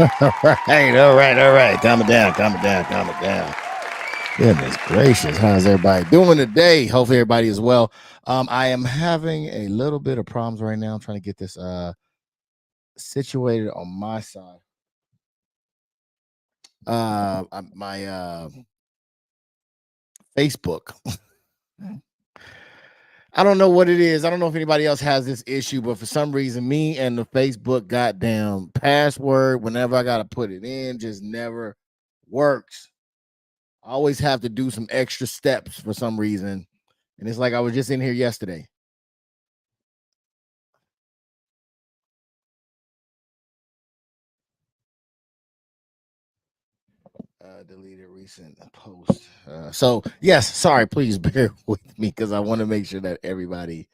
All right. Calm it down. Goodness gracious, how's everybody doing today? Hopefully everybody is well. I am having a little bit of problems right now. I'm trying to get this situated on my side. My Facebook. I don't know what it is. I don't know if anybody else has this issue, but for some reason, me and the Facebook goddamn password, whenever I gotta put it in, just never works. I always have to do some extra steps for some reason. And it's like I was just in here yesterday. Deleted recent post. So yes, sorry, please bear with me because I want to make sure that everybody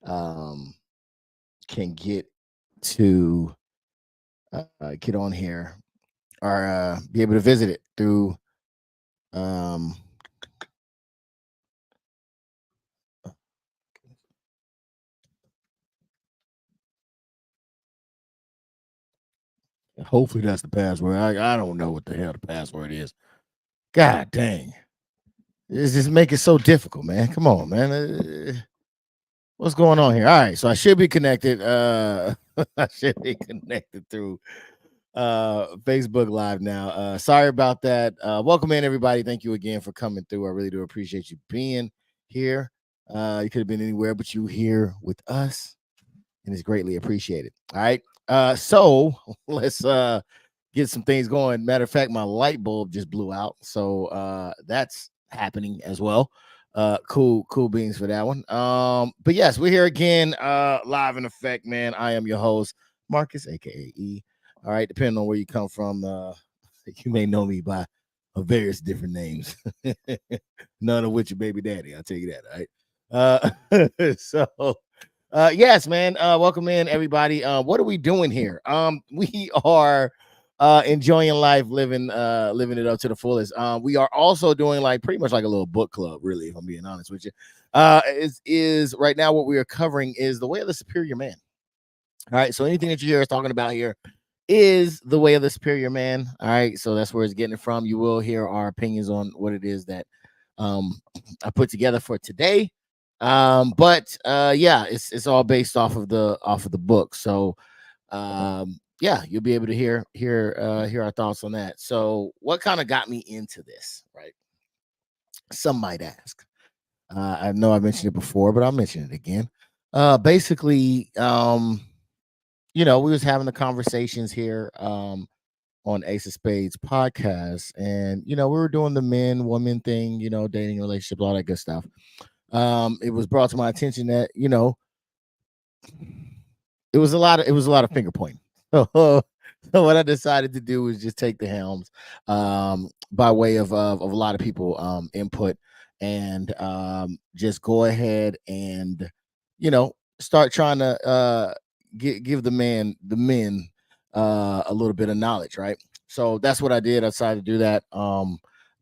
um can to get on here or be able to visit it through um hopefully that's the password. I don't know what the hell the password is. God dang. It's just make it so difficult, man. Come on, man. What's going on here? All right, so I should be connected. I should be connected through Facebook Live now. Sorry about that. Welcome in, everybody. Thank you again for coming through. I really do appreciate you being here. You could have been anywhere, but you here with us, and it's greatly appreciated. All right. So let's get some things going. Matter of fact, my light bulb just blew out, so that's happening as well. Cool beans for that one. But yes, we're here again, live in effect, man. I am your host, Marcus, aka E. All right, depending on where you come from, you may know me by various different names. None of which are baby daddy. I'll tell you that. All right. Yes, man. Welcome in, everybody. What are we doing here? We are enjoying life, living it up to the fullest. We are also doing like pretty much like a little book club, really, if I'm being honest with you. Is right now what we are covering is the way of the superior man. All right. So anything that you hear us talking about here is the way of the superior man. All right. So that's where it's getting it from. You will hear our opinions on what it is that um I put together for today. But yeah, it's all based off of the book. So yeah, you'll be able to hear our thoughts on that. So what kind of got me into this, right? Some might ask. I know I mentioned it before, but I'll mention it again. Basically, we was having the conversations here on Ace of Spades podcast, and we were doing the men woman thing, dating relationship, all that good stuff. It was brought to my attention that it was a lot of finger pointing. So what I decided to do was just take the helms by way of a lot of people input, and just go ahead and start trying to give the men a little bit of knowledge, right? So that's what I did. I decided to do that.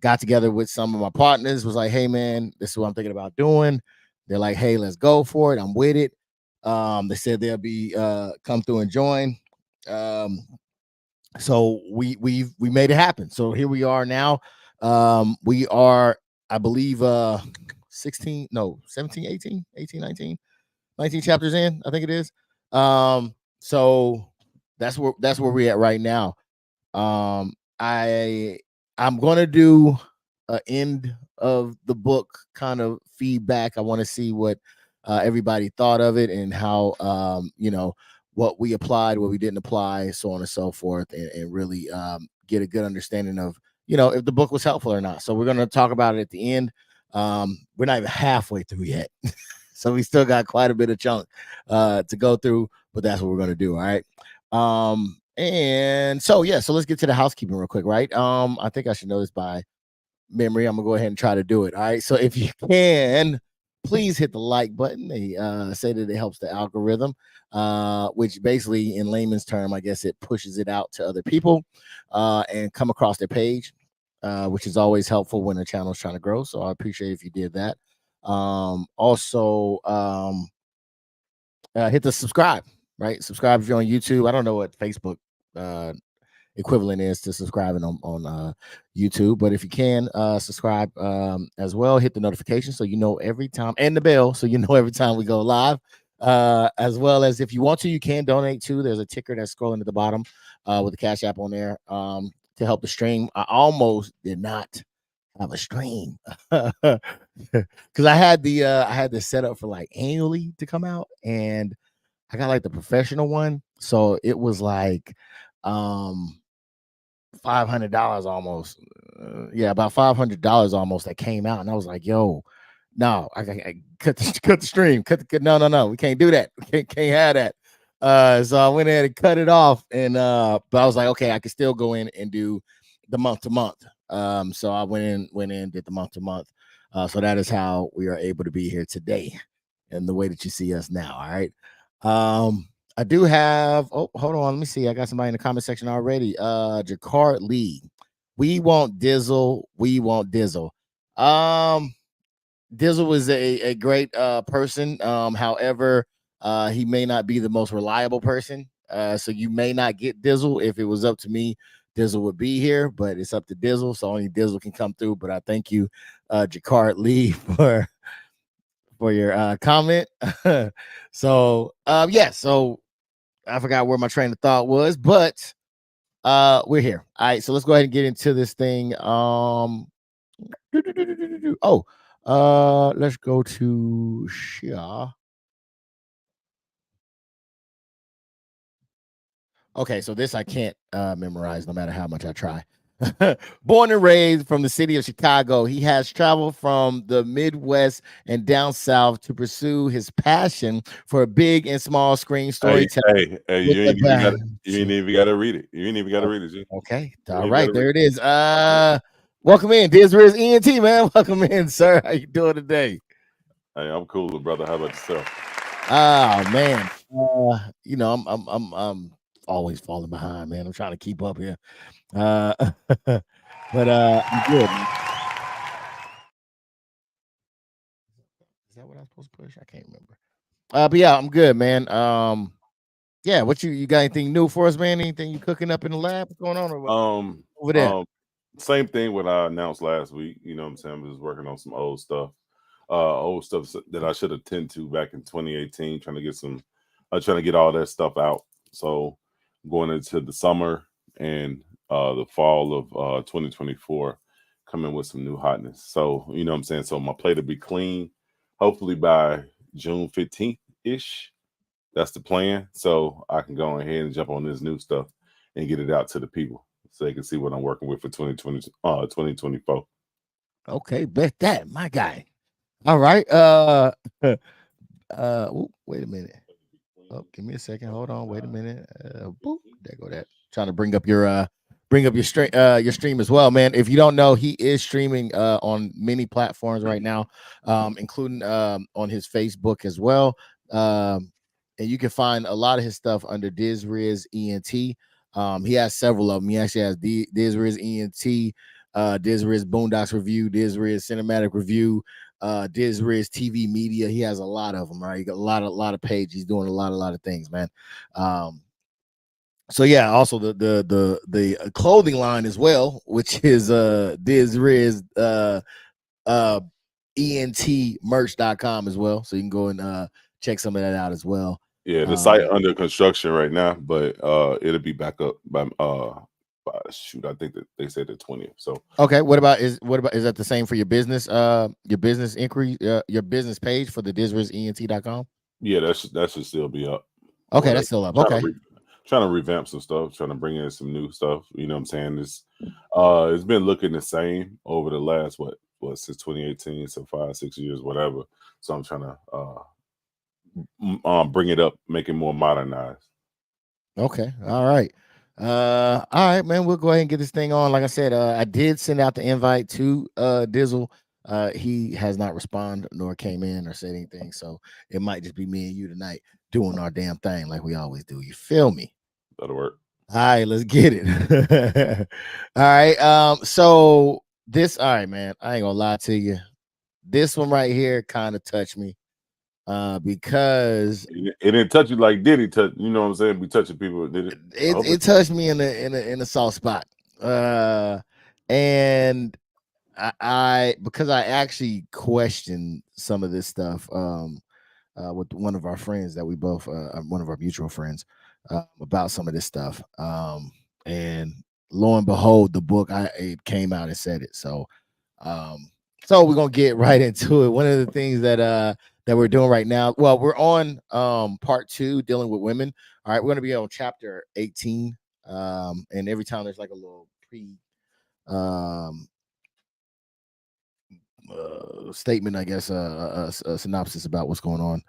Got together with some of my partners, was like, hey man, this is what I'm thinking about doing. They're like, hey, let's go for it. I'm with it. They said they'll be come through and join. Um, so we made it happen. So here we are now. We are, I believe, 16, no, 17, 18, 19 chapters in, I think it is. So that's where we're at right now. Um, I I'm gonna do a end of the book kind of feedback. I want to see what everybody thought of it, and how what we applied, what we didn't apply, so on and so forth, and really get a good understanding of if the book was helpful or not. So we're gonna talk about it at the end. We're not even halfway through yet. So we still got quite a bit of chunk to go through, but that's what we're gonna do. All right. And so yeah, so let's get to the housekeeping real quick, right? I think I should know this by memory. I'm gonna go ahead and try to do it. All right. So if you can, please hit the like button. They say that it helps the algorithm, which basically, in layman's term, I guess it pushes it out to other people and come across their page, which is always helpful when a channel is trying to grow. So I appreciate if you did that. Also, hit the subscribe, right? Subscribe if you're on YouTube. I don't know what Facebook uh equivalent is to subscribing on YouTube. But if you can subscribe as well, hit the notification so you know every time, and the bell so you know every time we go live. As well as if you want to, you can donate too. There's a ticker that's scrolling at the bottom with the Cash App on there to help the stream. I almost did not have a stream because I had this set up for like annually to come out, and I got like the professional one, so it was like $500 almost. Yeah, about $500 almost that came out, and I was like, "Yo, no, I cut the stream, no, we can't do that. We can't have that." So I went ahead and cut it off, and but I was like, okay, I can still go in and do the month to month. So I went in, did the month to month. So that is how we are able to be here today, and the way that you see us now. All right. I do have. Oh, hold on. Let me see. I got somebody in the comment section already. Jacquard Lee. We want DIZZEL. We want DIZZEL. DIZZEL was a great person. However, he may not be the most reliable person. So you may not get DIZZEL. If it was up to me, DIZZEL would be here, but it's up to DIZZEL. So only DIZZEL can come through. But I thank you, Jacquard Lee, for your comment. So yeah, so I forgot where my train of thought was, but we're here. All right, so let's go ahead and get into this thing. Let's go to Shia. Okay, so this I can't memorize no matter how much I try. Born and raised from the city of Chicago, he has traveled from the Midwest and down south to pursue his passion for big and small screen storytelling. Hey, you ain't even got to read it. You ain't even got to read it. G. Okay, all right, there it is. Welcome in, DIZZEL ENT, man. Welcome in, sir. How you doing today? Hey, I'm cool, brother. How about yourself? Oh man, you know I'm always falling behind, man. I'm trying to keep up here. But I'm good. Is that what I'm supposed to push? I can't remember. But yeah, I'm good, man. Yeah, what you got anything new for us, man? Anything you cooking up in the lab? What's going on over there? Same thing what I announced last week. You know what I'm saying? I'm just working on some old stuff that I should attend to back in 2018, trying to get all that stuff out. So going into the summer and the fall of 2024, coming with some new hotness. So, you know what I'm saying? So my plate will be clean, hopefully by June 15th ish. That's the plan. So I can go ahead and jump on this new stuff and get it out to the people so they can see what I'm working with for 2024. Okay, bet that, my guy. All right. Wait a minute. Oh, give me a second. Hold on. Wait a minute. Boop. There go that. Trying to bring up your stream as well, man. If you don't know, he is streaming on many platforms right now, including on his Facebook as well. And you can find a lot of his stuff under DIZZRIZ ENT. He has several of them. He actually has DIZZRIZ ENT, DIZZRIZ Boondocks Review, DIZZRIZ Cinematic Review, DIZZRIZ TV Media. He has a lot of them, right? He got a lot of pages. He's doing a lot of things, man. So yeah, also the clothing line as well, which is DIZZRIZ ENTmerch.com as well. So you can go and check some of that out as well. Yeah, the site under construction right now, but it'll be back up by I think that they said the 20th. So okay, what about is that the same for your business inquiry, your business page for the DIZZRIZENT.com? Yeah, that should still be up. Okay, that's still up. Okay. Trying to revamp some stuff, trying to bring in some new stuff. You know what I'm saying? It's been looking the same over the last since 2018, so 5-6 years, whatever. So I'm trying to bring it up, make it more modernized. Okay. All right, man. We'll go ahead and get this thing on. Like I said, I did send out the invite to DIZZEL. He has not responded nor came in or said anything, so it might just be me and you tonight doing our damn thing like we always do. You feel me? That'll work. All right, let's get it. All right. So all right, man. I ain't gonna lie to you. This one right here kind of touched me. because it didn't touch you like Diddy touch. You know what I'm saying? Be touching people. Did it? it touched me in a soft spot. And I because I actually questioned some of this stuff with one of our friends that we both one of our mutual friends about some of this stuff. And lo and behold, the book it came out and said it. So so we're gonna get right into it. One of the things that we're doing right now, well, we're on part 2, dealing with women. All right, we're gonna be on chapter 18. And every time there's like a little statement, I guess, a synopsis about what's going on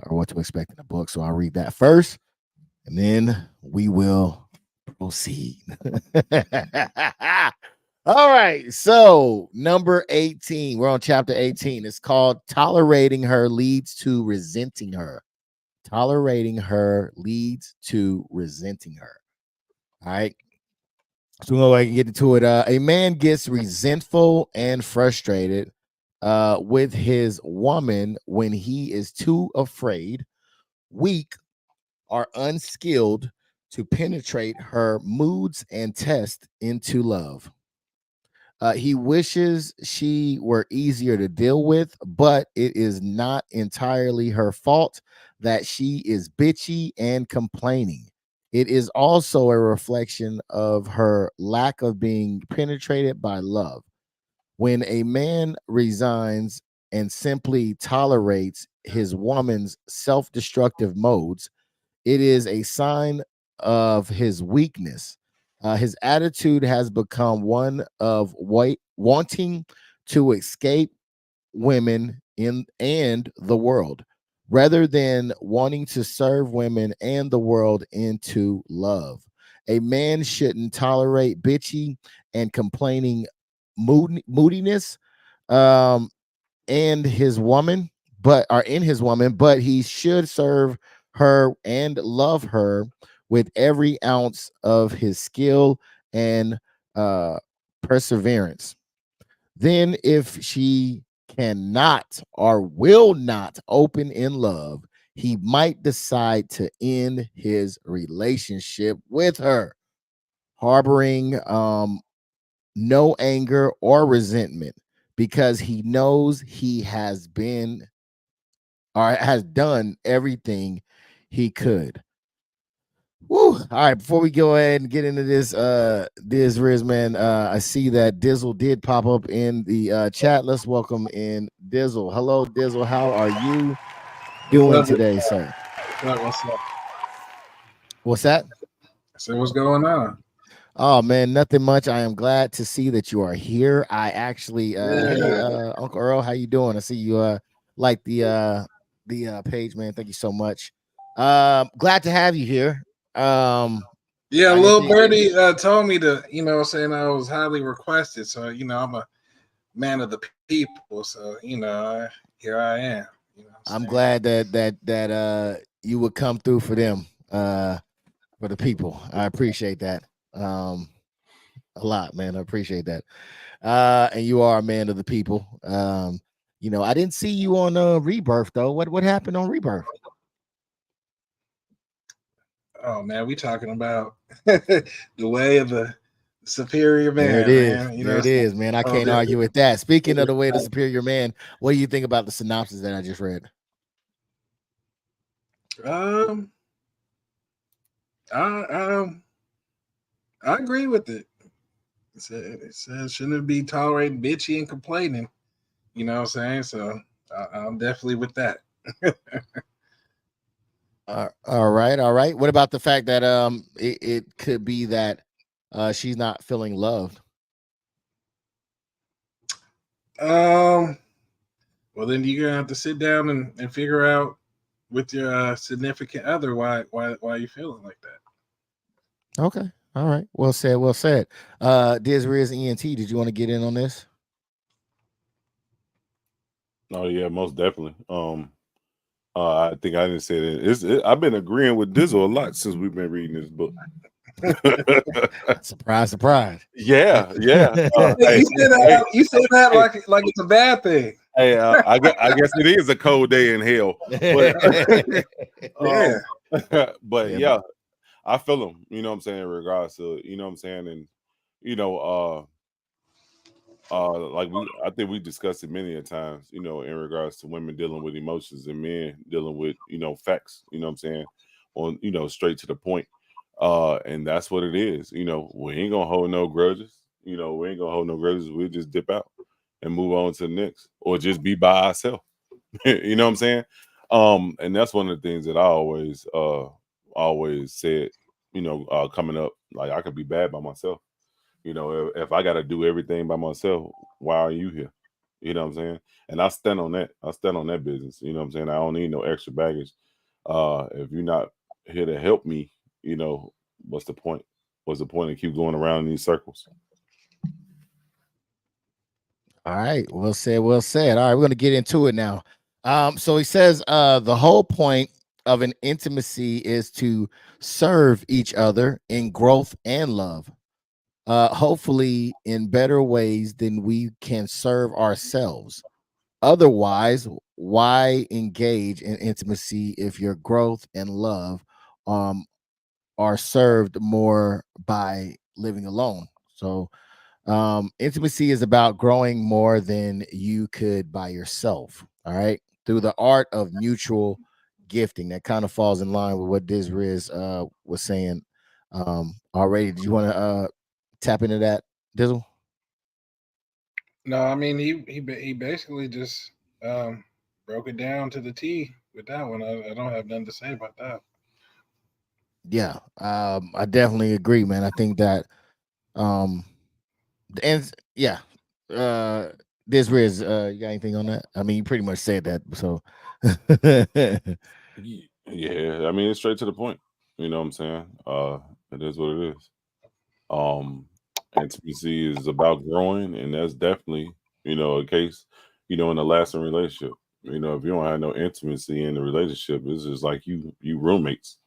or what to expect in the book. So I'll read that first, and then we will proceed. All right. So number 18, we're on chapter 18. It's called "Tolerating Her Leads to Resenting Her." Tolerating her leads to resenting her. All right. So we'll go ahead and get into it. A man gets resentful and frustrated with his woman when he is too afraid, weak, or unskilled to penetrate her moods and test into love. He wishes she were easier to deal with, but it is not entirely her fault that she is bitchy and complaining. It is also a reflection of her lack of being penetrated by love. When a man resigns and simply tolerates his woman's self destructive modes, it is a sign of his weakness. His attitude has become one of wanting to escape women in and the world, rather than wanting to serve women and the world into love. A man shouldn't tolerate bitchy and complaining moodiness um, and his woman, but are in his woman, but he should serve her and love her with every ounce of his skill and uh, perseverance. Then, if she cannot or will not open in love, he might decide to end his relationship with her, harboring no anger or resentment because he knows he has been or has done everything he could. Woo. All right, before we go ahead and get into this Riz, man, I see that Dizzle did pop up in the chat. Let's welcome in Dizzle. Hello, Dizzle. How are you doing today, sir? What's up? What's that? So what's going on? Oh man, nothing much. I am glad to see that you are here. I actually hey Uncle Earl, how you doing? I see you like the page, man. Thank you so much. Glad to have you here. Yeah, I little just birdie told me to, saying I was highly requested. So, I'm a man of the people. So, here I am. I'm glad that you would come through for them, for the people. I appreciate that. A lot, man. I appreciate that. And you are a man of the people. I didn't see you on Rebirth though. What happened on Rebirth? Oh man, we talking about the way of the superior man. There it is. Man. There it is, man. I can't argue with that. Speaking of the way of the superior man, what do you think about the synopsis that I just read? I agree with it. It says shouldn't it be tolerating bitchy and complaining? You know what I'm saying? So I'm definitely with that. All right. What about the fact that it could be that she's not feeling loved? Well then you're gonna have to sit down and figure out with your significant other why you feeling like that. Okay. All right. Well said. Diz Riz ENT, did you want to get in on this? Oh yeah, most definitely. I think I didn't say that. I've been agreeing with Dizzle a lot since we've been reading this book. Surprise. Yeah. You say that like it's a bad thing. Hey, I guess it is a cold day in hell, but Yeah. but Yeah, yeah, I feel them. You know what I'm saying? In regards to, you know what I'm saying, and you know, like I think we discussed it many a times. You know, in regards to women dealing with emotions and men dealing with, you know, facts. You know what I'm saying? On, you know, straight to the point. And that's what it is. You know, we ain't gonna hold no grudges. You know, we ain't gonna hold no grudges. We'll just dip out and move on to the next, or just be by ourselves. You know what I'm saying? And that's one of the things that I always said, you know, coming up, like I could be bad by myself. You know, if I gotta do everything by myself, why are you here? You know what I'm saying? And I stand on that. I stand on that business. You know what I'm saying? I don't need no extra baggage. If you're not here to help me, you know, what's the point? What's the point of keep going around in these circles? all right, well said, well said. All right, we're gonna get into it now. So he says the whole point of an intimacy is to serve each other in growth and love. Hopefully in better ways than we can serve ourselves. Otherwise, why engage in intimacy if your growth and love um are served more by living alone? So intimacy is about growing more than you could by yourself. All right. Through the art of mutual gifting. That kind of falls in line with what Diz Riz was saying already. Do you want to tap into that, Dizzle? No, I mean he basically just broke it down to the T with that one. I don't have nothing to say about that. Yeah. I definitely agree, man. I think that um and yeah, uh Diz Riz, you got anything on that? I mean, you pretty much said that, so Yeah, I mean it's straight to the point. You know what I'm saying? It is what it is. Um, Intimacy is about growing, and that's definitely, you know, a case, you know, in a lasting relationship. You know, if you don't have no intimacy in the relationship, it's just like you roommates.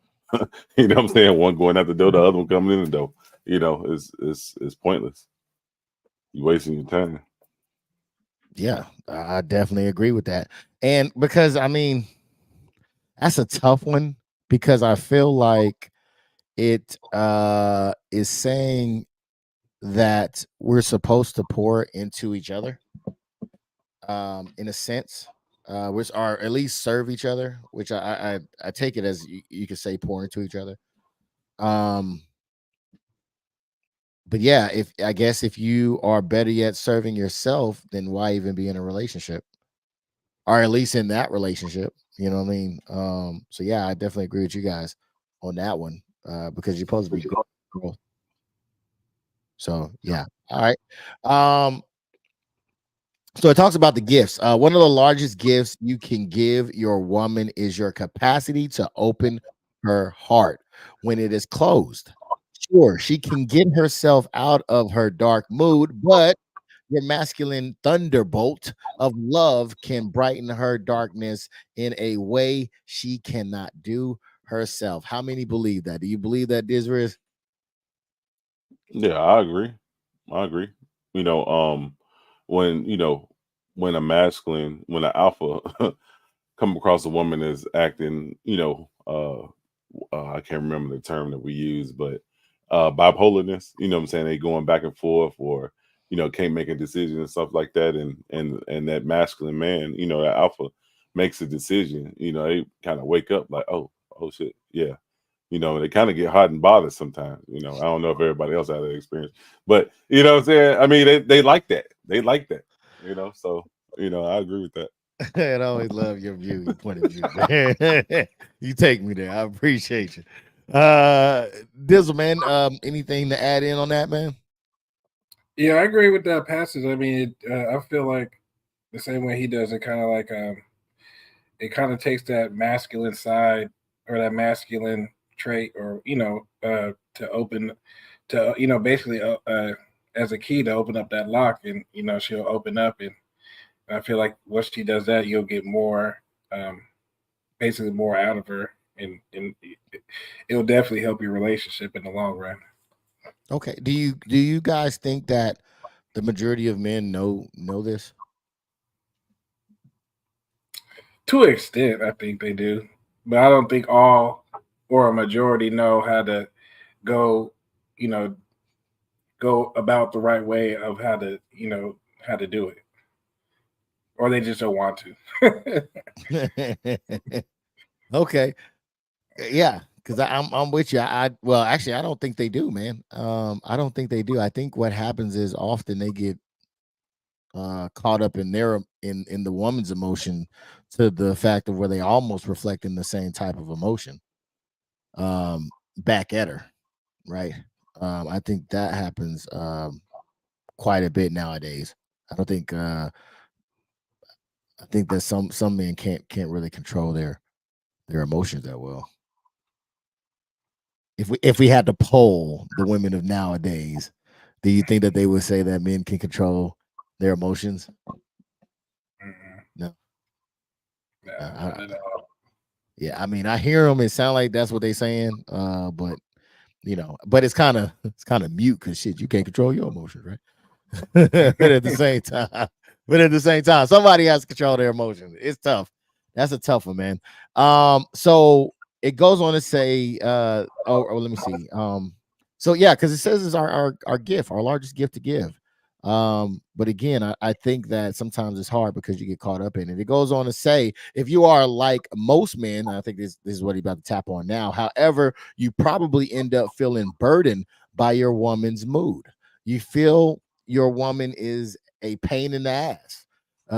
You know what I'm saying? One going out the door, the other one coming in the door. You know, it's pointless. You wasting your time. yeah, I definitely agree with that. And because I mean, that's a tough one because I feel like it is saying that we're supposed to pour into each other in a sense, which are at least serve each other, which I take it as you could say pour into each other. Um but yeah, if I guess if you are better yet serving yourself, then why even be in a relationship? Or at least in that relationship, you know what I mean? So yeah, I definitely agree with you guys on that one. Because you're supposed to be growth. So yeah. All right. Um, so it talks about the gifts. One of the largest gifts you can give your woman is your capacity to open her heart when it is closed. Sure, she can get herself out of her dark mood, but your masculine thunderbolt of love can brighten her darkness in a way she cannot do herself. How many believe that? Do you believe that, Dizriz? Yeah, I agree. I agree. You know, when you know when a masculine, when an alpha come across a woman that's acting, you know, I can't remember the term that we use, but bipolarness. You know what I'm saying? They going back and forth, or you know, can't make a decision and stuff like that. And that masculine man, you know, that alpha makes a decision. You know, they kind of wake up like, oh shit, yeah. You know, they kind of get hot and bothered sometimes. You know, I don't know if everybody else had that experience, but you know what I'm saying? I mean, they like that. They like that. You know, so you know, I agree with that. I always love your view, your point of view. Man. You take me there. I appreciate you. Dizzle, man. Anything to add in on that, man? Yeah, I agree with that passage. I mean, I feel like the same way he does. It kind of like it kind of takes that masculine side or that masculine trait, or to open to basically as a key to open up that lock, and she'll open up, and I feel like once she does that, you'll get more, basically more out of her, and it'll definitely help your relationship in the long run. Okay. Do you guys think that the majority of men know this? To an extent, I think they do, but I don't think all or a majority know how to go, you know, go about the right way of how to, how to do it, or they just don't want Okay. Yeah, because I'm with you. Well, actually, I don't think they do, man. I don't think they do. I think what happens is often they get caught up in in the woman's emotion to the fact of where they almost reflecting the same type of emotion back at her, right? I think that happens quite a bit nowadays. I don't think I think that some men can't really control their emotions that well. If we had to poll the women of nowadays, do you think that they would say that men can control their emotions? to. No. No, I, not at all. yeah, I mean, I hear them. It sounds like that's what they're saying. But but it's kind of mute because shit, you can't control your emotions, right? but at the same time, somebody has to control their emotions. It's tough. That's a tough one, man. So it goes on to say, let me see. So yeah, because it says it's our gift, our largest gift to give. But again, I think that sometimes it's hard because you get caught up in it. It goes on to say, if you are like most men, I think this is what he's about to tap on now. However, you probably end up feeling burdened by your woman's mood. You feel your woman is a pain in the ass.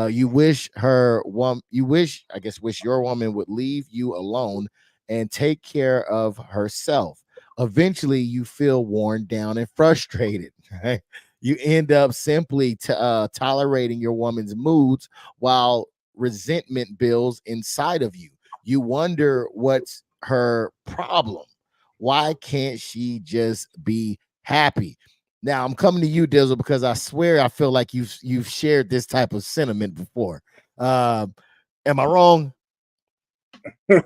You wish wish your woman would leave you alone and take care of herself. Eventually, you feel worn down and frustrated. Right? You end up simply tolerating your woman's moods while resentment builds inside of you. You wonder what's her problem. Why can't she just be happy? Now I'm coming to you, Dizzle, because I swear I feel like you've shared this type of sentiment before. Am I wrong? No.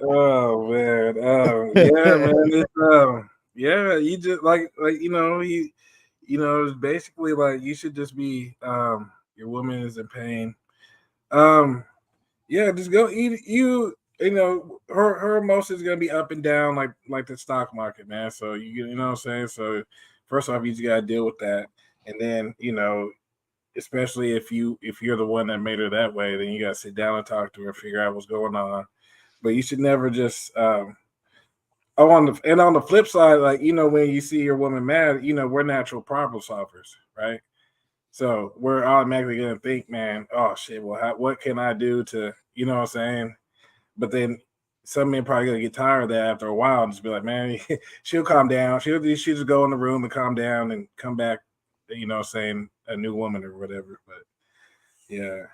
Oh man. Yeah, man. It's yeah, you just like it's basically like you should just be your woman is in pain. Um yeah, just go eat her emotions gonna be up and down like the stock market, man. So you know what I'm saying? So first off you just gotta deal with that. And then, especially if you're the one that made her that way, then you gotta sit down and talk to her, figure out what's going on. But you should never just on the flip side, like when you see your woman mad, we're natural problem solvers, right? So we're automatically gonna think, man, oh shit, well, what can I do to, what I'm saying? But then some men probably gonna get tired of that after a while and just be like, man, she'll calm down. She'll just go in the room and calm down and come back, saying a new woman or whatever. But yeah.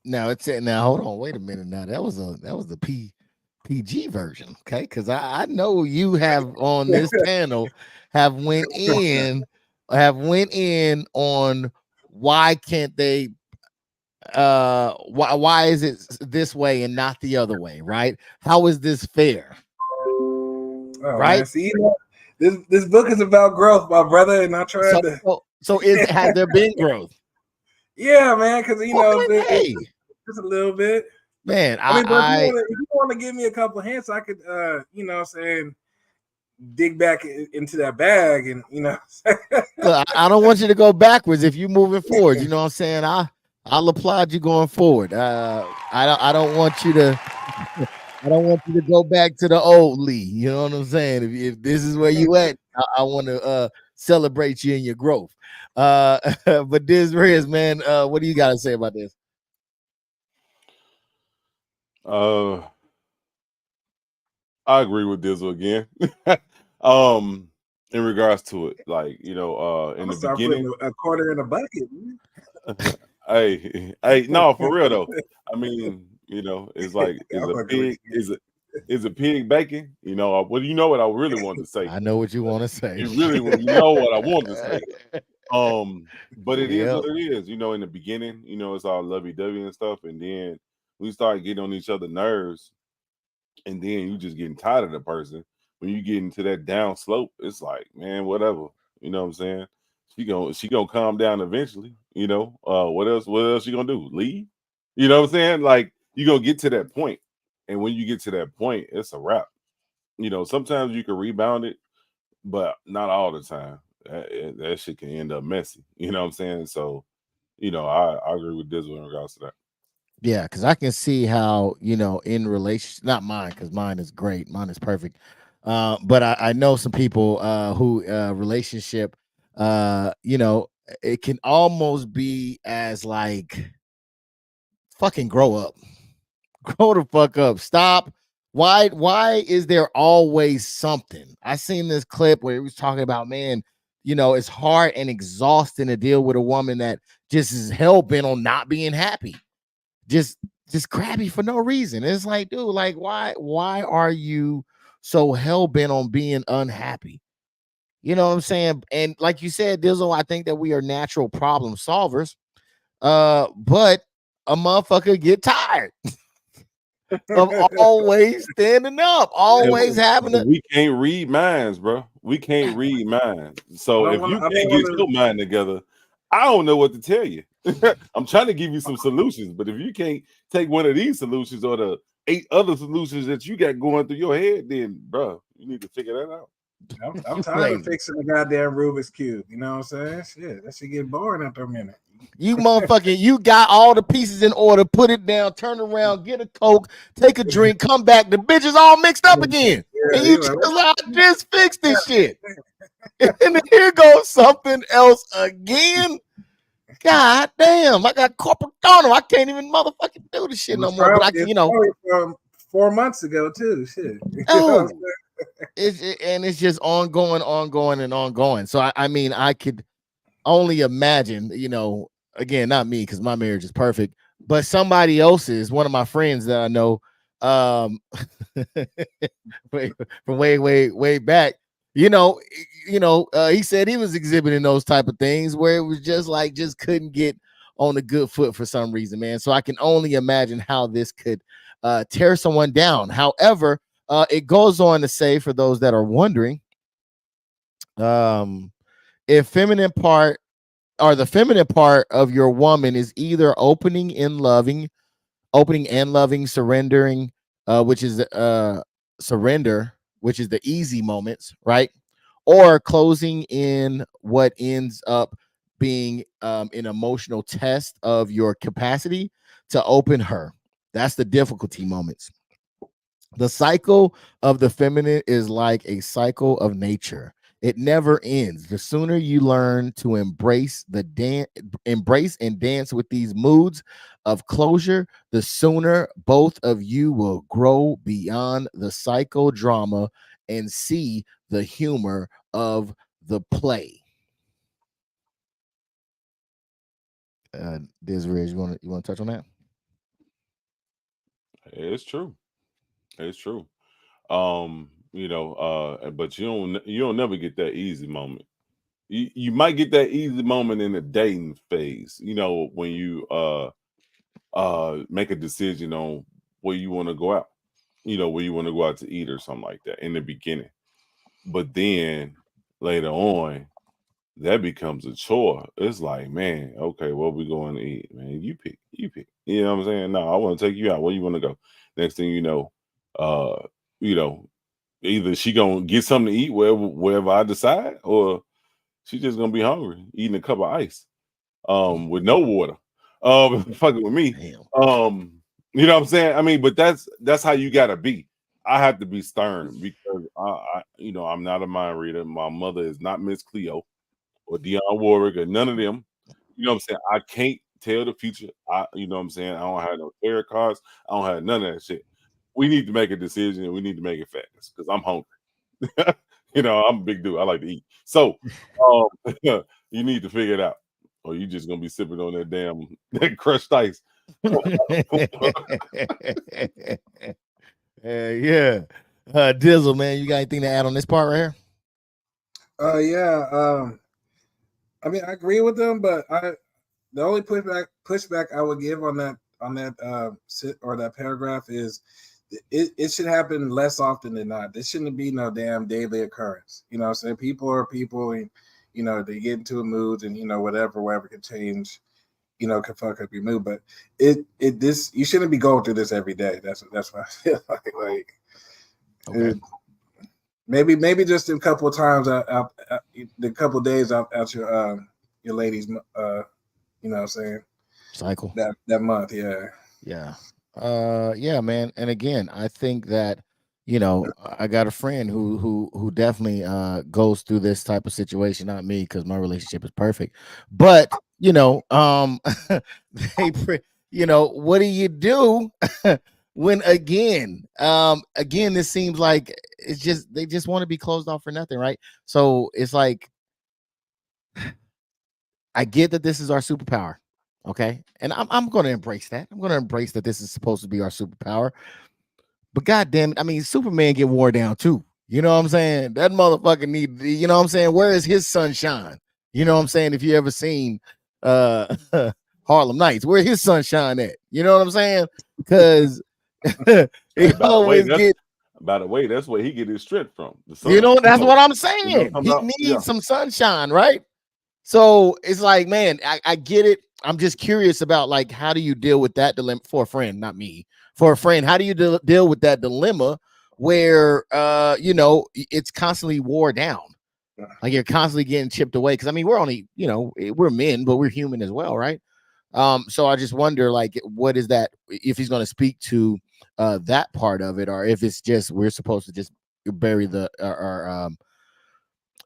Now hold on, wait a minute. Now that was the PG version, okay? Because I know you have on this panel have went in on why can't they why is it this way and not the other way, right? How is this fair? Oh Right? man, see, this book is about growth, my brother, and I tried So to. has there been growth? Yeah, man, because Well, then, it's hey, just a little bit. man, I mean, but I if you want to give me a couple hints, I could, saying dig back into that bag, and look, I don't want you to go backwards if you're moving forward. You know what I'm saying? I'll applaud you going forward. I don't want you to I don't want you to go back to the old Lee. You know what I'm saying? If this is where you at, I want to celebrate you in your growth. But this Riz, man, what do you got to say about this? Uh, I agree with Dizzle again. um, in regards to it, like in I'm the gonna start putting beginning, a quarter in a bucket. Man. hey, no, for real though. I mean, it's like I'm fucking with you. is a pig bacon? Well, you know what I really wanted to say. I know what you want to say. You know what I wanted to say. But it is Yep. what it is. In the beginning, it's all lovey dovey and stuff, and then we start getting on each other's nerves, and then you just getting tired of the person. When you get into that down slope, it's like, man, whatever. You know what I'm saying? she gonna calm down eventually. What else she gonna do? Leave? You know what I'm saying? Like, you gonna get to that point, and when you get to that point, it's a wrap. Sometimes you can rebound it, but not all the time. That shit can end up messy. You know what I'm saying? So, I agree with Dizzle in regards to that. Yeah, because I can see how, in relationship, not mine, because mine is great, mine is perfect. But I know some people who relationship, it can almost be as like fucking grow up. Grow the fuck up. Stop. Why is there always something? I seen this clip where he was talking about, man, it's hard and exhausting to deal with a woman that just is hell bent on not being happy. Just crabby for no reason. It's like, dude, like why are you so hell bent on being unhappy? You know what I'm saying? And like you said, Dizzle, I think that we are natural problem solvers. But a motherfucker get tired of always standing up, always having to. We can't read minds, bro. We can't read minds. So if you can't get your mind together, I don't know what to tell you. I'm trying to give you some solutions, but if you can't take one of these solutions or the 8 other solutions that you got going through your head, then, bro, you need to figure that out. I'm tired of fixing the goddamn Rubik's Cube. You know what I'm saying? Shit, that should get boring after a minute. You motherfucking, you got all the pieces in order, put it down, turn around, get a Coke, take a drink, come back. The bitch is all mixed up again. And you just like, I just fixed this shit. And then here goes something else again. God damn, I got corporate donor. I can't even motherfucking do this shit no more. But I can, from 4 months ago too. Shit. Oh, it's just ongoing, and ongoing. So I mean, I could only imagine, again, not me, because my marriage is perfect, but somebody else's, one of my friends that I know, from way back, he said he was exhibiting those type of things where it was just couldn't get on a good foot for some reason, man. So I can only imagine how this could tear someone down. However, it goes on to say, for those that are wondering, if feminine part or the feminine part of your woman is either opening and loving, surrendering, which is surrender, which is the easy moments, right? Or closing in what ends up being an emotional test of your capacity to open her. That's the difficulty moments. The cycle of the feminine is like a cycle of nature. It never ends. The sooner you learn to embrace and dance with these moods of closure, the sooner both of you will grow beyond the psychodrama and see the humor of the play. Desiree, you want to touch on that? It's true. It's true. But you don't never get that easy moment. You might get that easy moment in the dating phase, when you make a decision on where you want to go out, where you want to go out to eat or something like that in the beginning. But then later on, that becomes a chore. It's like, man, okay, what we going to eat? Man, you pick. You know what I'm saying? No, I want to take you out. Where you want to go? Next thing you know, either she gonna get something to eat wherever I decide, or she just gonna be hungry, eating a cup of ice, with no water, fucking with me. You know what I'm saying? I mean, but that's how you gotta be. I have to be stern because I'm not a mind reader. My mother is not Miss Cleo or Dionne Warwick or none of them. You know what I'm saying? I can't tell the future. You know what I'm saying? I don't have no tarot cards. I don't have none of that shit. We need to make a decision and we need to make it fast because I'm hungry. I'm a big dude. I like to eat. So you need to figure it out. Or you just gonna be sipping on that crushed ice. Yeah. Dizzle, man, you got anything to add on this part right here? Yeah. I mean, I agree with them, but the only pushback I would give on that or that paragraph is it should happen less often than not. This shouldn't be no damn daily occurrence. You know what I'm saying? People are people, and they get into a mood, and whatever can change, can fuck up your mood. But this you shouldn't be going through this every day. That's what I feel like. Okay. Maybe just a couple of times out the couple of days out your ladies what I'm saying, Cycle that month. Yeah, man. And again, I think that I got a friend who definitely goes through this type of situation. Not me, because my relationship is perfect. But what do you do when again this seems like it's just they just want to be closed off for nothing, right? So it's like I get that this is our superpower. Okay. And I'm going to embrace that. I'm going to embrace that this is supposed to be our superpower. But God damn it. I mean, Superman get wore down too. You know what I'm saying? That motherfucker need, you know what I'm saying? Where is his sunshine? You know what I'm saying? If you ever seen Harlem Nights, where his sunshine at? You know what I'm saying? Because he always get. By the way, that's where he get his strength from. The sun. You know, that's what I'm saying. He needs some sunshine, right? So it's like, man, I get it. I'm just curious about like, how do you deal with that dilemma for a friend, not me, for a friend? How do you deal with that dilemma where, it's constantly wore down? Like you're constantly getting chipped away. Cause I mean, we're only, we're men, but we're human as well. Right. So I just wonder, like, what is that, if he's going to speak to that part of it, or if it's just, we're supposed to just bury the, or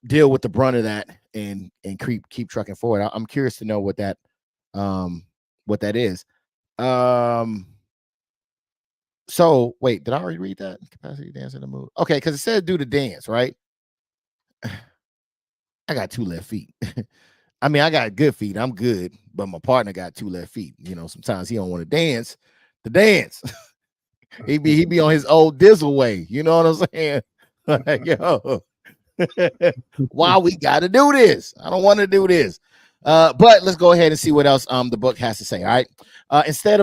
deal with the brunt of that and keep trucking forward. I'm curious to know what that is. So wait, did I already read that? Capacity dance in the mood. Okay, because it says do the dance, right? I got 2 left feet. I mean, I got good feet. I'm good, but my partner got 2 left feet. Sometimes he don't want to dance. The dance. he be on his old DIZZEL way. You know what I'm saying? Like, yo. Why we got to do this? I don't want to do this. But let's go ahead and see what else the book has to say. All right. Instead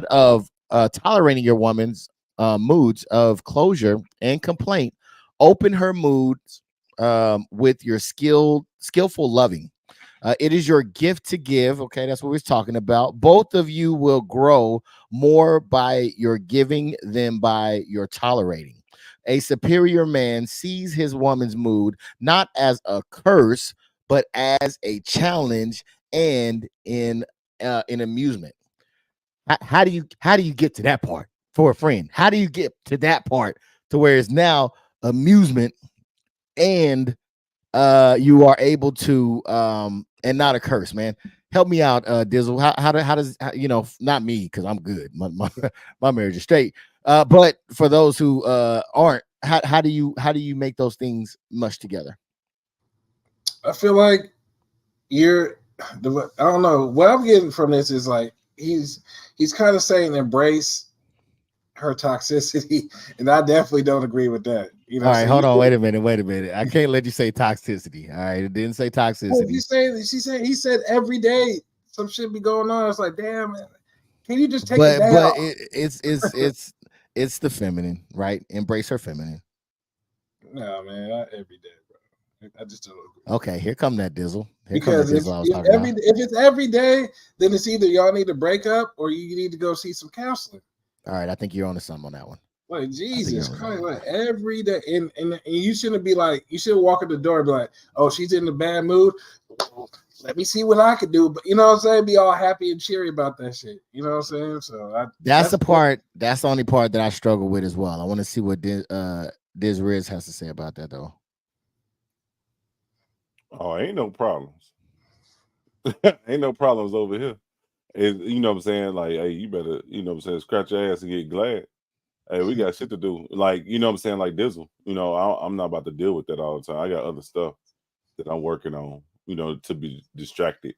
of tolerating your woman's moods of closure and complaint, open her moods with your skillful loving. It is your gift to give. Okay, that's what we're talking about. Both of you will grow more by your giving than by your tolerating. A superior man sees his woman's mood not as a curse, but as a challenge and in amusement. How do you get to that part for a friend? How do you get to that part to where it's now amusement and you are able to and not a curse, man? Help me out, DIZZEL. How does not me, because I'm good. My marriage is straight. But for those who aren't, how do you make those things mush together? I feel like I don't know what I'm getting from this is like he's kind of saying embrace her toxicity, and I definitely don't agree with that. All right, hold on, wait a minute. I can't let you say toxicity. All right, it didn't say toxicity. He said every day some shit be going on. It's like, damn, man, can you just take it? But it's the feminine, right? Embrace her feminine. No, man, not every day, bro. I just don't agree. Okay, here come that DIZZEL. Because if it's every day, then it's either y'all need to break up or you need to go see some counseling. All right, I think you're on to something on that one. Like, Jesus Christ, like every day, and you shouldn't be like, you should walk in the door and be like, oh, she's in a bad mood. Let me see what I can do. But you know what I'm saying? Be all happy and cheery about that shit. You know what I'm saying? So that's the only part that I struggle with as well. I want to see what Diz Riz has to say about that though. Oh, ain't no problems. Ain't no problems over here. You know what I'm saying? Like, hey, you better, you know what I'm saying, scratch your ass and get glad. Hey, we got shit to do. Like, you know what I'm saying? Like DIZZEL, I'm not about to deal with that all the time. I got other stuff that I'm working on, to be distracted.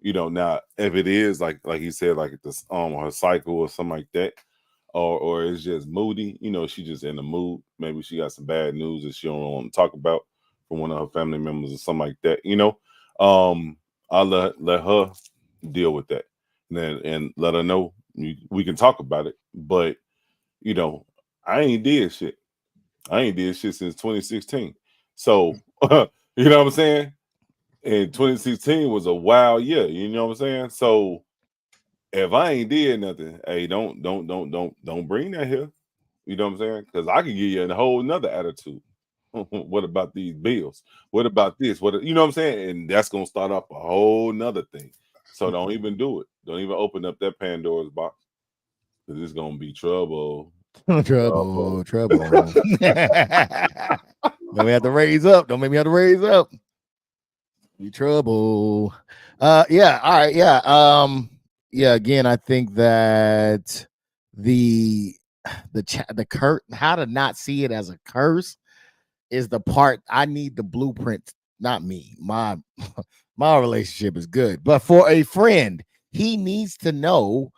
Now if it is like he said, like this her cycle or something like that, or it's just moody, she just in the mood. Maybe she got some bad news that she don't want to talk about from one of her family members or something like that. I'll let her deal with that. And let her know we can talk about it. But I ain't did shit. I ain't did shit since 2016. So You know what I'm saying? And 2016 was a wild year. You know what I'm saying? So if I ain't did nothing, hey, don't bring that here. You know what I'm saying? Because I can give you a whole nother attitude. What about these bills? What about this? What you know what I'm saying? And that's gonna start up a whole nother thing. So don't even do it. Don't even open up that Pandora's box. Because it's gonna be trouble. Trouble. Don't we have to raise up. Don't make me have to raise up. Be trouble. Yeah, all right, yeah. Yeah, again, I think that the curse, how to not see it as a curse is the part I need the blueprint, not me. My my relationship is good, but for a friend, he needs to know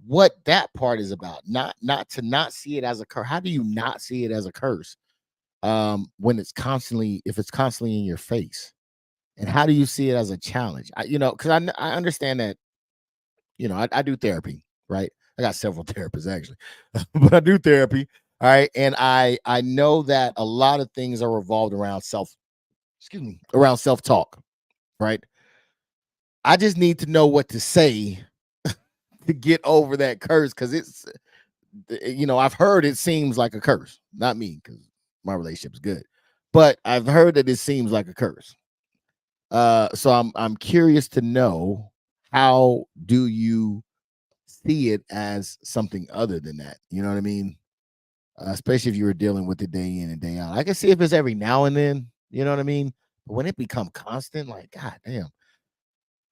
what that part is about. Not to not see it as a curse. How do you not see it as a curse? When it's constantly, if it's constantly in your face, and how do you see it as a challenge? Because I understand that, I do therapy, right? I got several therapists actually, but I do therapy. All right. And I know that a lot of things are revolved around around self-talk, right? I just need to know what to say to get over that curse, because I've heard it seems like a curse. Not me, because my relationship's good. But I've heard that it seems like a curse. So I'm curious to know, how do you see it as something other than that? You know what I mean? Especially if you were dealing with it day in and day out. I can see if it's every now and then, you know what I mean? But when it become constant, like, God damn.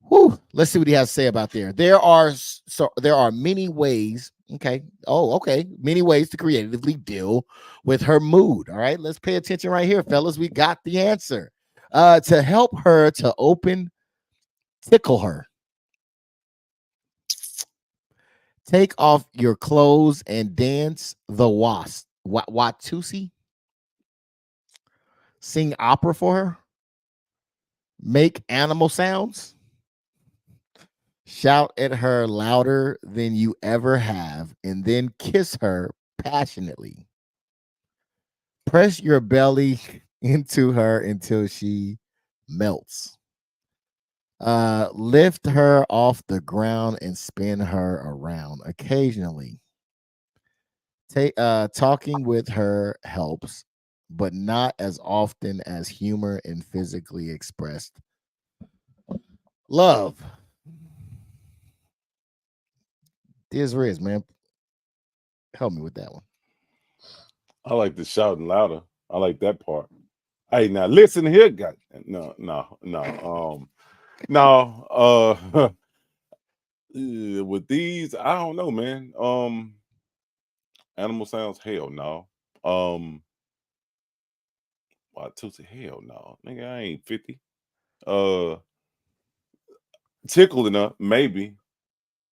Whew, let's see what he has to say about there. There are many ways. Okay. Oh, okay. Many ways to creatively deal with her mood. All right. Let's pay attention right here, fellas. We got the answer. To help her to tickle her. Take off your clothes and dance the Watusi. Sing opera for her. Make animal sounds. Shout at her louder than you ever have, and then kiss her passionately. Press your belly into her until she melts. Lift her off the ground and spin her around occasionally. Talking with her helps, but not as often as humor and physically expressed love. Diz Riz, man, help me with that one. I like the shouting louder. I like that part. Hey, now listen here, guys. No. With these, I don't know, man. Animal sounds, hell no. Tuesday, hell no, nigga, I ain't 50. Tickling her, maybe.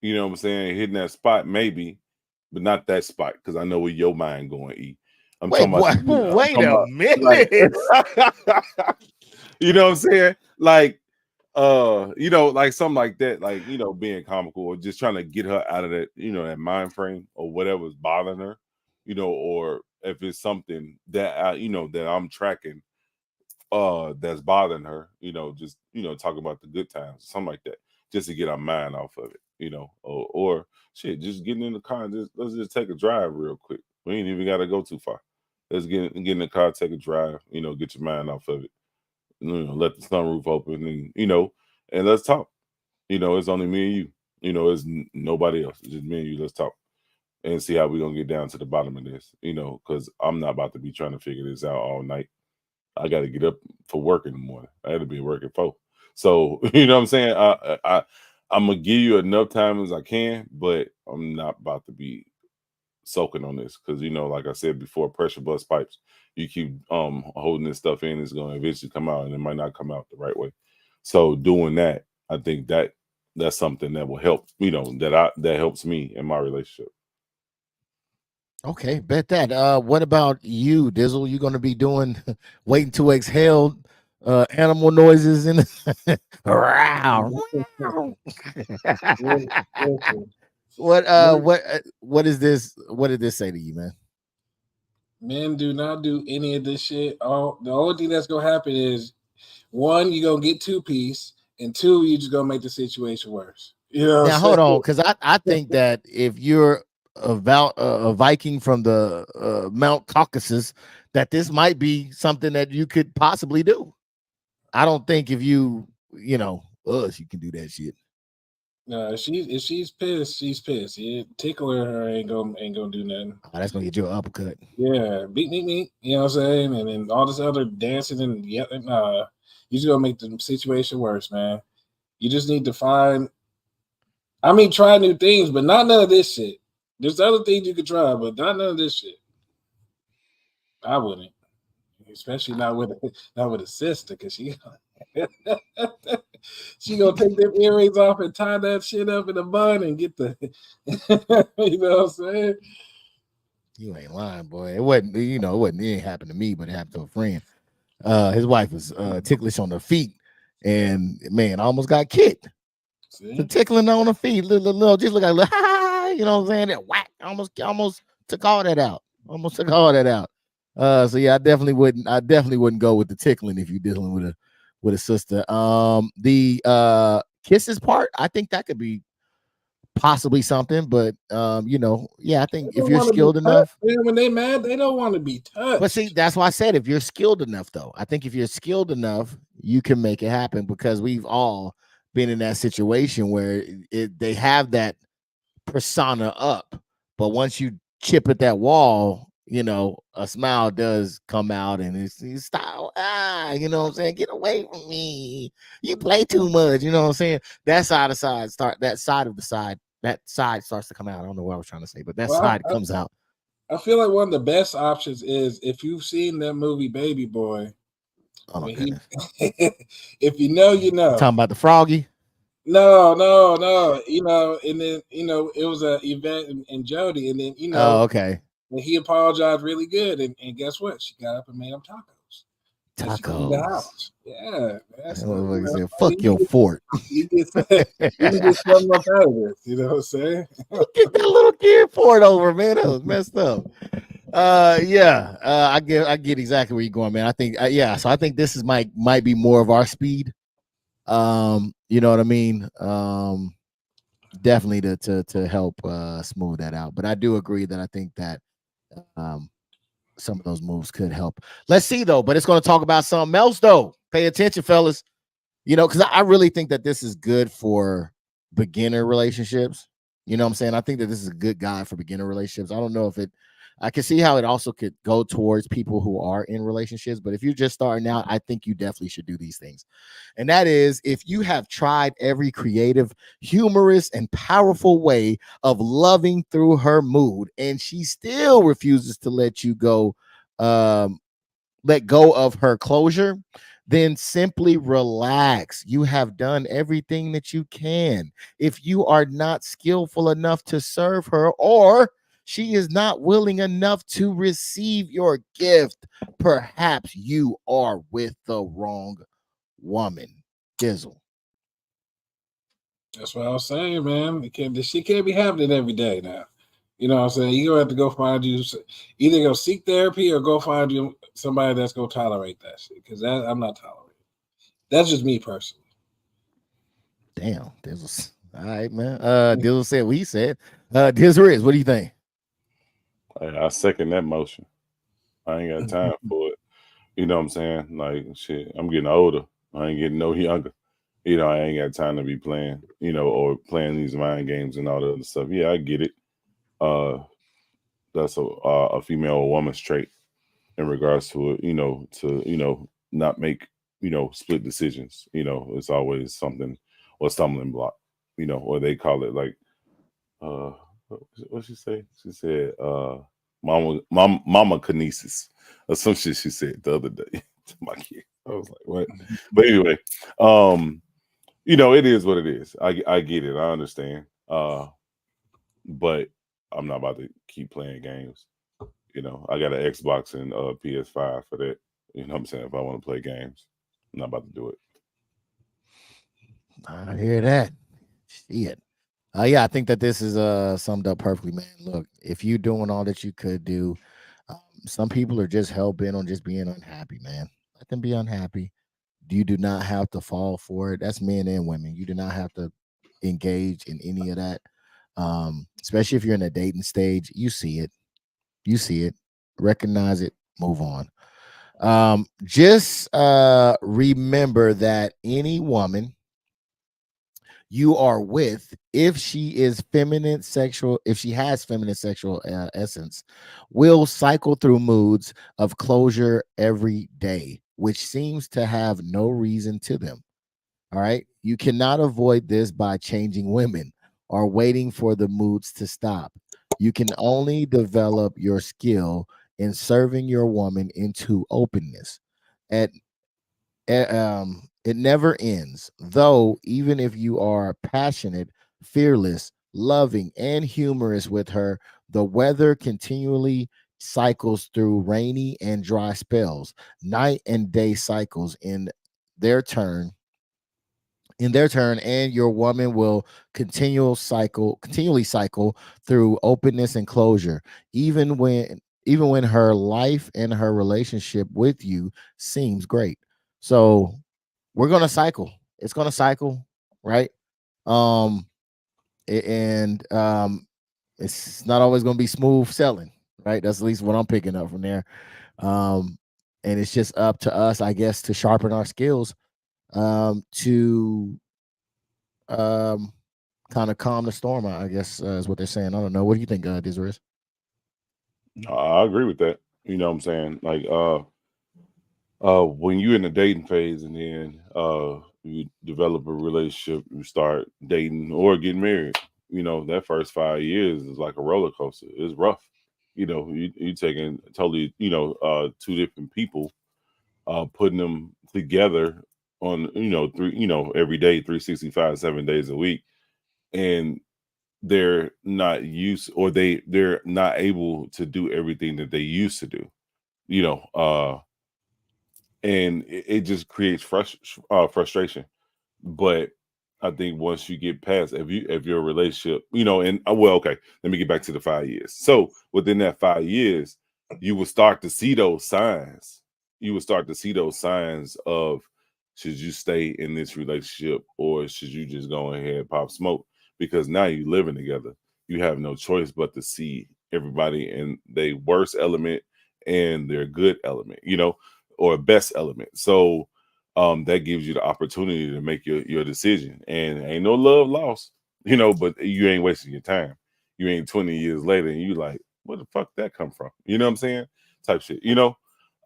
You know what I'm saying? Hitting that spot, maybe, but not that spot, because I know where your mind going. E. I'm Wait, talking what? about. Wait a Like, minute. you know what I'm saying? Like, like something like that, like, being comical or just trying to get her out of that, that mind frame or whatever's bothering her, or if it's something that that I'm tracking, that's bothering her, just talk about the good times, something like that, just to get our mind off of it, or shit, just getting in the car and let's just take a drive real quick. We ain't even gotta go too far. Let's get in the car, take a drive, get your mind off of it. Let the sunroof open, and let's talk. It's only me and you. It's nobody else. It's just me and you. Let's talk and see how we're gonna get down to the bottom of this. Because I'm not about to be trying to figure this out all night. I got to get up for work in the morning. I had to be working for. So you know what I'm saying. I'm gonna give you enough time as I can, but I'm not about to be soaking on this, because like I said before, pressure bust pipes. You keep holding this stuff in, it's going to eventually come out, and it might not come out the right way. So doing that, I think that's something that will help, that helps me in my relationship. Okay, bet that. What about you, Dizzle? You gonna be doing waiting to exhale animal noises in what is this? What did this say to you, man? Men do not do any of this shit. The only thing that's gonna happen is One, you're gonna get 2-piece, and two, you just gonna make the situation worse. You know what Now I'm hold saying? on, because I think that if you're a Viking from the Mount Caucasus, that this might be something that you could possibly do. I don't think if you know us, you can do that shit. No, if she's pissed, she's pissed. Tickling her ain't gonna do nothing. Oh, that's gonna get you an uppercut. Yeah, beat me. You know what I'm saying? And then all this other dancing and yelling. Nah, you just gonna make the situation worse, man. You just need to find. I mean, try new things, but not none of this shit. There's other things you could try, but not none of this shit. I wouldn't, especially not with a sister, because she she gonna take them earrings off and tie that shit up in a bun and get the, you know what I'm saying? You ain't lying, boy. It wasn't, it didn't happen to me, but it happened to a friend. His wife was ticklish on her feet, and man, almost got kicked. The tickling on her feet, little, just look like, you know what I'm saying? That whack, almost took all that out. So yeah, I definitely wouldn't go with the tickling if you're dealing with a sister. The kisses part, I think that could be possibly something, but yeah, I think if you're skilled enough, when they mad, they don't want to be touched. But see, that's why I said if you're skilled enough, though, I think if you're skilled enough, you can make it happen, because we've all been in that situation where they have that persona up, but once you chip at that wall, a smile does come out, and it's style. You know what I'm saying? Get away from me. You play too much. You know what I'm saying? That side starts to come out. I don't know what I was trying to say, but that side comes out. I feel like one of the best options is if you've seen that movie Baby Boy. Oh my goodness. If you know, you know. Talking about the froggy? No. And then it was an event in Jody, and then Oh, okay. And he apologized really good, and guess what? She got up and made him tacos. Tacos. Yeah. Said, fuck your fort. You get something up out of this. You know what I'm saying? Get that little kid fort over, man. That was messed up. I get exactly where you're going, man. I think so I think this might be more of our speed. You know what I mean? Definitely to help smooth that out. But I do agree that I think that some of those moves could help. Let's see though, but it's going to talk about something else though. Pay attention, fellas. Because I really think that this is good for beginner relationships. You know what I'm saying? I think that this is a good guide for beginner relationships. I don't know if I can see how it also could go towards people who are in relationships, but if you're just starting out, I think you definitely should do these things. And that is, if you have tried every creative, humorous, and powerful way of loving through her mood, and she still refuses to let go of her closure, then simply relax. You have done everything that you can. If you are not skillful enough to serve her, or she is not willing enough to receive your gift, perhaps you are with the wrong woman. DIZZEL. That's what I was saying, man. She can't be having it every day now. You know what I'm saying? You're going to have to go find you, either go seek therapy or go find you somebody that's going to tolerate that shit, because I'm not tolerating. That's just me personally. Damn, DIZZEL. All right, man. DIZZEL said what he said. DIZZEL, what do you think? I second that motion. I ain't got time for it. You know what I'm saying? Like, shit, I'm getting older. I ain't getting no younger. I ain't got time to be playing, or playing these mind games and all that other stuff. Yeah, I get it. That's a female or woman's trait in regards to it, to not make, split decisions. It's always something or stumbling block, or they call it like, what she say? She said, mama kinesis or some shit she said the other day to my kid. I was like, what? But anyway, it is what it is. I get it. I understand. But I'm not about to keep playing games. I got an Xbox and PS5 for that. You know what I'm saying? If I want to play games, I'm not about to do it. I hear that. Shit. Yeah, I think that this is summed up perfectly, man. Look, if you're doing all that you could do, some people are just hell bent on just being unhappy, man. Let them be unhappy. You do not have to fall for it. That's men and women. You do not have to engage in any of that. Especially if you're in a dating stage, you see it. You see it, recognize it, move on. Just remember that any woman you are with, if she is feminine sexual, if she has feminine sexual essence, will cycle through moods of closure every day, which seems to have no reason to them. All right. You cannot avoid this by changing women or waiting for the moods to stop. You can only develop your skill in serving your woman into openness. At it never ends. Though, even if you are passionate, fearless, loving, and humorous with her, the weather continually cycles through rainy and dry spells, night and day cycles their turn and your woman will continually cycle through openness and closure, even when her life and her relationship with you seems great. So we're gonna cycle. It's gonna cycle, right? um and it's not always gonna be smooth selling, right? That's at least what I'm picking up from there. um and it's just up to us, I guess, to sharpen our skills, to um kind of calm the storm, I guess, is what they're saying. I don't know. What do you think, Desiree? I agree with that. You know what I'm saying? Like when you're in the dating phase and then you develop a relationship, you start dating or getting married, you know, that first 5 years is like a roller coaster. It's rough. You know, you taking totally, two different people, putting them together on, every day, 365, 7 days a week. And they're not used, or they're not able to do everything that they used to do, you know, and it just creates frustration. But I think once you get past, if your relationship, and well, okay, let me get back to the 5 years. So within that 5 years, you will start to see those signs. You will start to see those signs of, should you stay in this relationship or should you just go ahead and pop smoke? Because now you're living together. You have no choice but to see everybody in their worst element and their good element, or best element. So that gives you the opportunity to make your decision. And ain't no love lost, but you ain't wasting your time. You ain't 20 years later and you like, where the fuck that come from? You know what I'm saying? Type shit,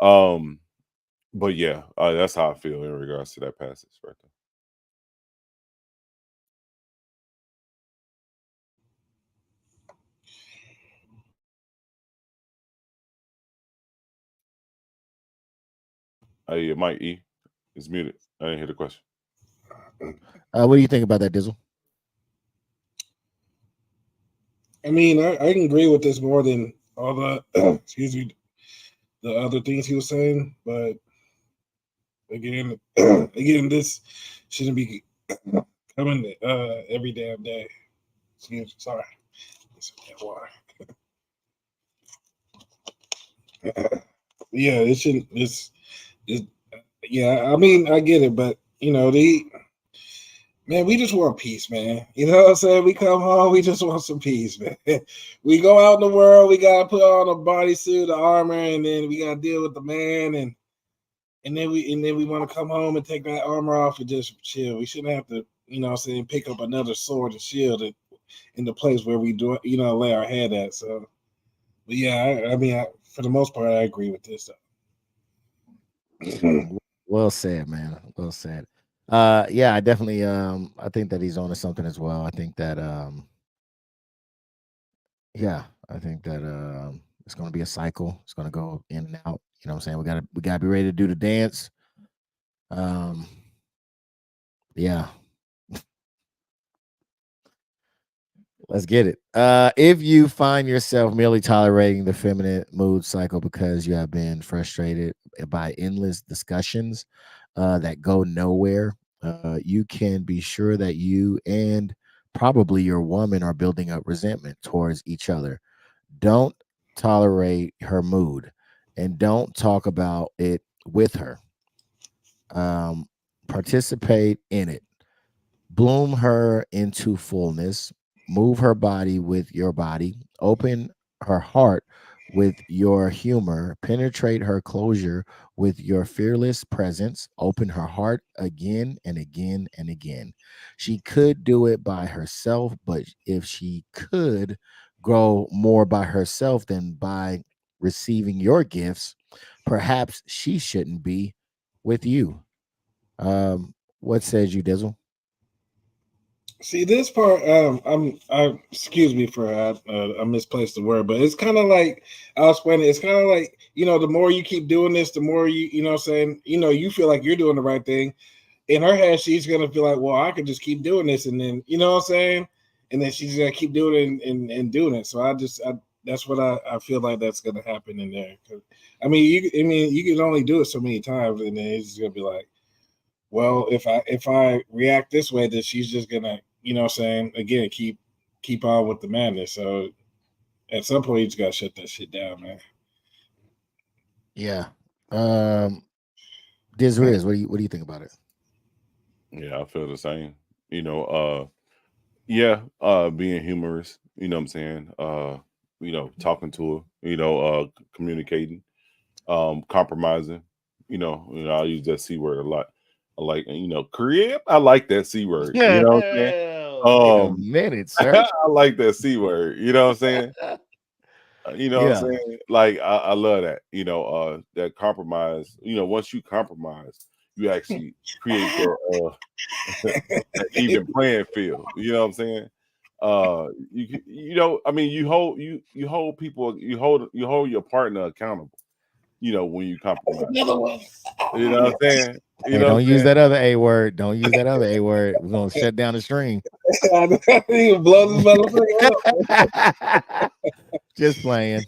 Um, but yeah, that's how I feel in regards to that passage right there. Hey, Mike E is muted. I didn't hear the question. What do you think about that, Dizzle? I mean, I can agree with this more than all the excuse me, the other things he was saying, but again, this shouldn't be coming every damn day. Excuse me, sorry. Water. Yeah, it shouldn't. It's yeah. I mean, I get it, but man, we just want peace, man. You know what I'm saying? We come home, we just want some peace, man. We go out in the world, we gotta put on a bodysuit, the armor, and then we gotta deal with the man, and then we want to come home and take that armor off and just chill. We shouldn't have to, pick up another sword and shield in the place where we do, lay our head at. So, but yeah, I mean, for the most part, I agree with this. Well said, man. Well said. Yeah, I definitely I think that he's on to something as well. I think that yeah, I think that it's gonna be a cycle. It's gonna go in and out. You know what I'm saying? We gotta be ready to do the dance. Um yeah, let's get it. If you find yourself merely tolerating the feminine mood cycle because you have been frustrated by endless discussions that go nowhere, you can be sure that you and probably your woman are building up resentment towards each other. Don't tolerate her mood and don't talk about it with her. participate in it. Bloom her into fullness, move her body with your body, open her heart with your humor, penetrate her closure with your fearless presence, open her heart again and again and again. She could do it by herself, but if she could grow more by herself than by receiving your gifts, perhaps she shouldn't be with you. What says you, Dizzle? See this part. I excuse me for I misplaced the word, but it's kind of like I'll explain it. It's kind of like the more you keep doing this, the more what I'm saying you feel like you're doing the right thing. In her head, she's gonna feel like, well, I could just keep doing this, and then what I'm saying, and then she's gonna keep doing it and doing it. So that's what I feel like that's gonna happen in there. You can only do it so many times, and then it's just gonna be like, well, if I react this way, then she's just gonna, what I'm saying, again, keep on with the madness. So at some point, you just gotta shut that shit down, man. Yeah. Riz, what do you think about it? Yeah, I feel the same. Being humorous, what I'm saying, talking to her, communicating, compromising, I use that C word a lot. I like, crib. I like that C word. You know what I'm saying? Wait a minute, sir. I like that C word. You know what I'm saying? What I'm saying? Like, I love that. That compromise. Once you compromise, you actually create that even playing field. You know what I'm saying? You hold people, you hold your partner accountable. When you compromise. Another one. You know what I'm saying? Hey, don't use that other A word. Don't use that other A word. We're gonna shut down the stream. You blow this motherfucker up. Just playing.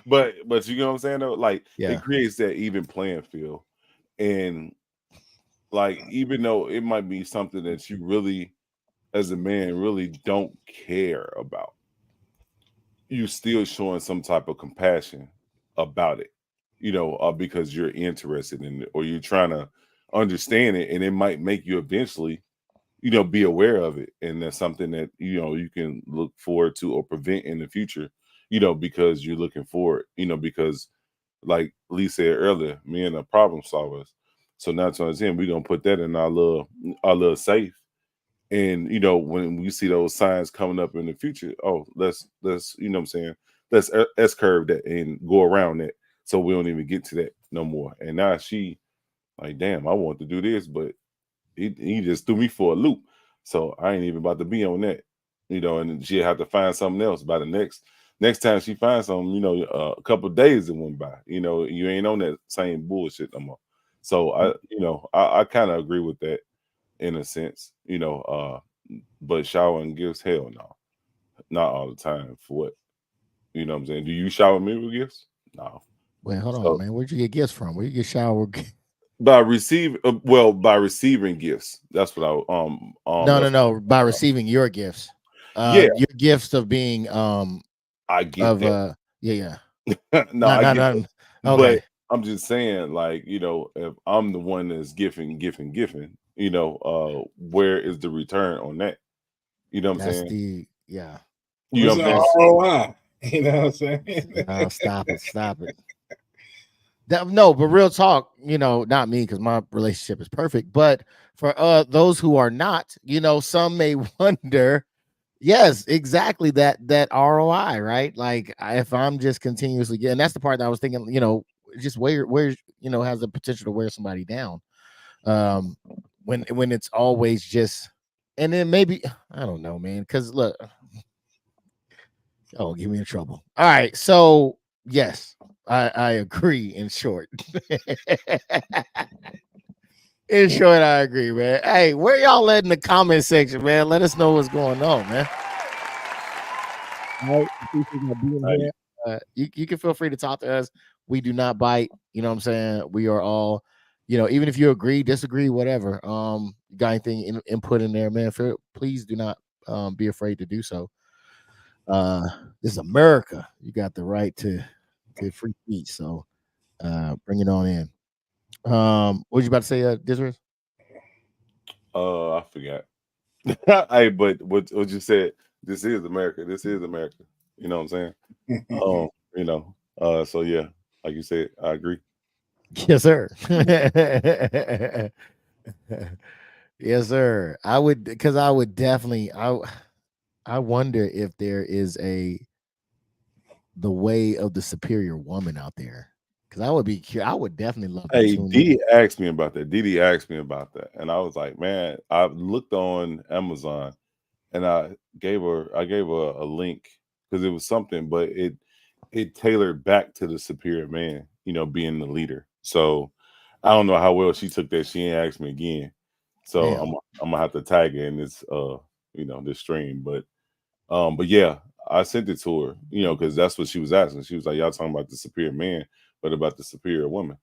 But you know what I'm saying though? Like, Yeah. it creates that even playing field. And like, even though it might be something that you really, as a man, really don't care about, you still showing some type of compassion about it, because you're interested in it or you're trying to understand it, and it might make you eventually, be aware of it, and that's something that you can look forward to or prevent in the future, because you're looking forward, because like Lee said earlier, me and the problem solvers. So now to understand, we're gonna put that in our little safe. And when we see those signs coming up in the future, let's what I'm saying, let's S curve that and go around that, so we don't even get to that no more. And now she like, damn, I want to do this, but he just threw me for a loop, so I ain't even about to be on that, and she have to find something else by the next time she finds something, a couple of days that went by, you ain't on that same bullshit no more. So I kind of agree with that in a sense, but showering gifts, hell no, not all the time. For what? You know what I'm saying? Do you shower me with gifts? No. Wait, hold on, man. Where'd you get gifts from? Where you get shower? By receiving gifts. That's what No. By receiving your gifts. Yeah, your gifts of being I get that. Yeah. No, I get that. Okay. But I'm just saying, like, if I'm the one that's giving, where is the return on that? You know what I'm saying? Yeah. You know what I'm saying? ROI. You know what I'm saying? No, stop it. No, but real talk, not me, because my relationship is perfect. But for those who are not, some may wonder. Yes, exactly that ROI, right? Like, if I'm just continuously getting, that's the part that I was thinking, just where has the potential to wear somebody down. When it's always just, and then maybe I don't know, man, because look, get me in trouble. All right, so yes, I agree. In short, I agree, man. Hey, where y'all at in the comment section, man? Let us know what's going on, man. All right, you can feel free to talk to us. We do not bite. You know what I'm saying? We are all, even if you agree, disagree, whatever. You got anything input in there, man? Please do not be afraid to do so. This is America. You got the right to free speech. So bring it on in. What you about to say, Disres? I forgot. Hey, but what you said, this is America. This is America. You know what I'm saying? You know, so yeah, like you said, I agree. Yes, sir. Yes, sir. I would, because I would definitely. I wonder if there is the way of the superior woman out there. Because I would be. I would definitely love to Hey, tune in. Didi asked me about that. Didi asked me about that, and I was like, man, I looked on Amazon, and I gave her a link because it was something, but it tailored back to the superior man, you know, being the leader. So I don't know how well she took that. She ain't asked me again. So Damn. I'm gonna have to tag her in this you know, this stream. But yeah, I sent it to her, you know, because that's what she was asking. She was like, y'all talking about the superior man, but about the superior woman.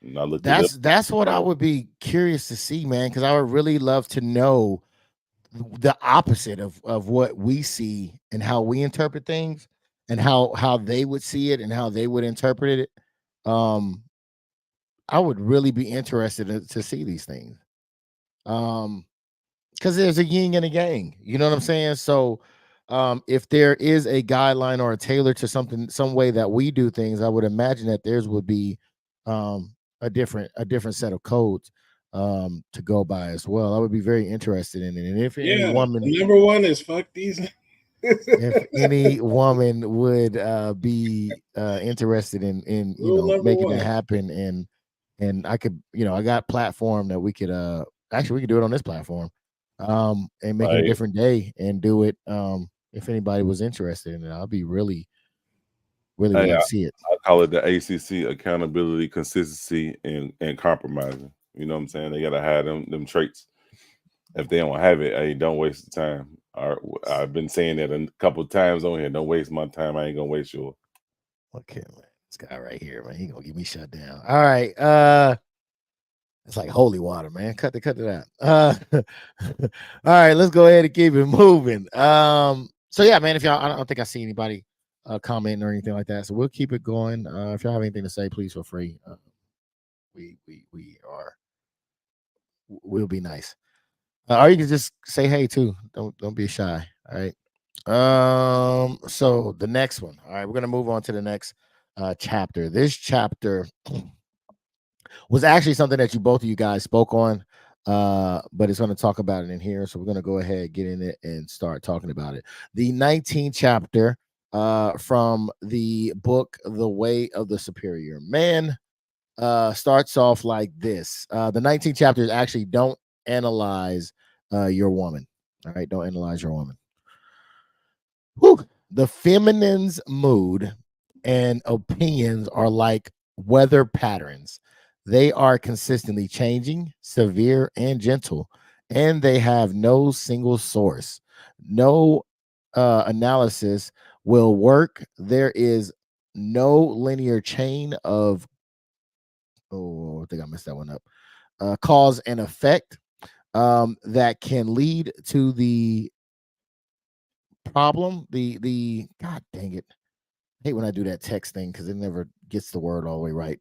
And I looked it up. That's what I would be curious to see, man. Because I would really love to know the opposite of what we see and how we interpret things, and how they would see it and how they would interpret it. Um, I would really be interested to see these things. Because there's a yin and a yang, you know what I'm saying? So if there is a guideline or a tailor to something, some way that we do things, I would imagine that theirs would be a different set of codes to go by as well. I would be very interested in it. And if any Yeah, woman, number one is fuck these. if any woman would be interested in Rule number making one. it happen, and I could, I got platform that we could actually we could do it on this platform, and make it a Right. different day and do it. If anybody was interested in it, I'll be really would Hey, love to see it. I call it the ACC: accountability, consistency, and compromising. You know what I'm saying? They gotta have them traits. If they don't have it, hey, don't waste the time. I've been saying that a couple of times on here. Don't waste my time. I ain't gonna waste yours. Okay, man. This guy right here, man, he gonna get me shut down. All right. It's like holy water, man. Cut it out. All right, let's go ahead and keep it moving. So yeah, man, if y'all, I don't think I see anybody commenting or anything like that. So we'll keep it going. If y'all have anything to say, please feel free. We'll be nice. Or you can just say hey too. Don't be shy. All right. So the next one. All right, we're gonna move on to the next chapter. This chapter was actually something that both of you guys spoke on, but it's going to talk about it in here. So we're going to go ahead, get in it, and start talking about it. The 19th chapter from the book The Way of the Superior Man starts off like this. The 19th chapter is actually don't analyze your woman. All right, don't analyze your woman. Whew. The feminine's mood and opinions are like weather patterns. They are consistently changing, severe, and gentle, and they have no single source. No analysis will work. There is no linear chain of, I think I messed that one up, cause and effect that can lead to the problem. The God dang it. I hate when I do that text thing because it never gets the word all the way right.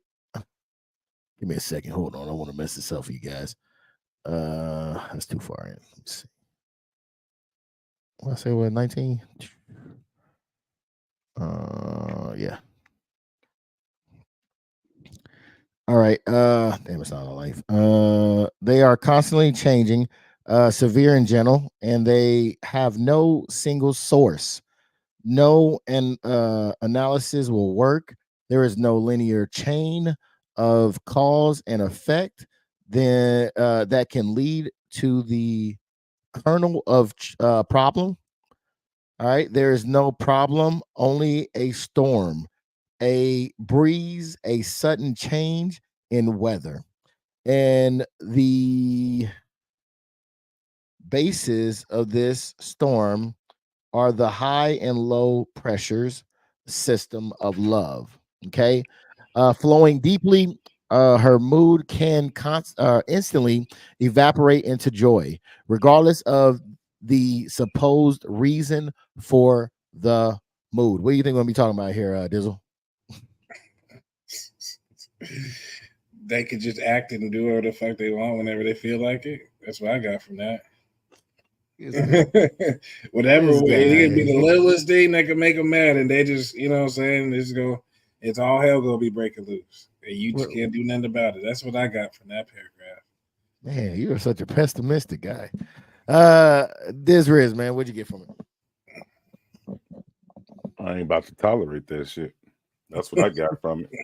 Give me a second. Hold on. I want to mess this up for you guys. That's too far in. Let's see. What I say what 19? Yeah. All right. Damn, it's not a life. They are constantly changing, severe and gentle, and they have no single source. No analysis will work. There is no linear chain of cause and effect then that can lead to the kernel of problem. All right, there is no problem, only a storm, a breeze, a sudden change in weather. And the basis of this storm are the high and low pressures system of love. Okay. Flowing deeply, her mood can instantly evaporate into joy, regardless of the supposed reason for the mood. What do you think we're going to be talking about here, Dizzle? they could just act and do whatever the fuck they want whenever they feel like it. That's what I got from that. Whatever, it could be the littlest thing that could make them mad, and they just, you know what I'm saying, it's all hell gonna be breaking loose, and you just can't do nothing about it. That's what I got from that paragraph. Man, you are such a pessimistic guy. Riz, man, what'd you get from it? I ain't about to tolerate that shit. That's what I got from it.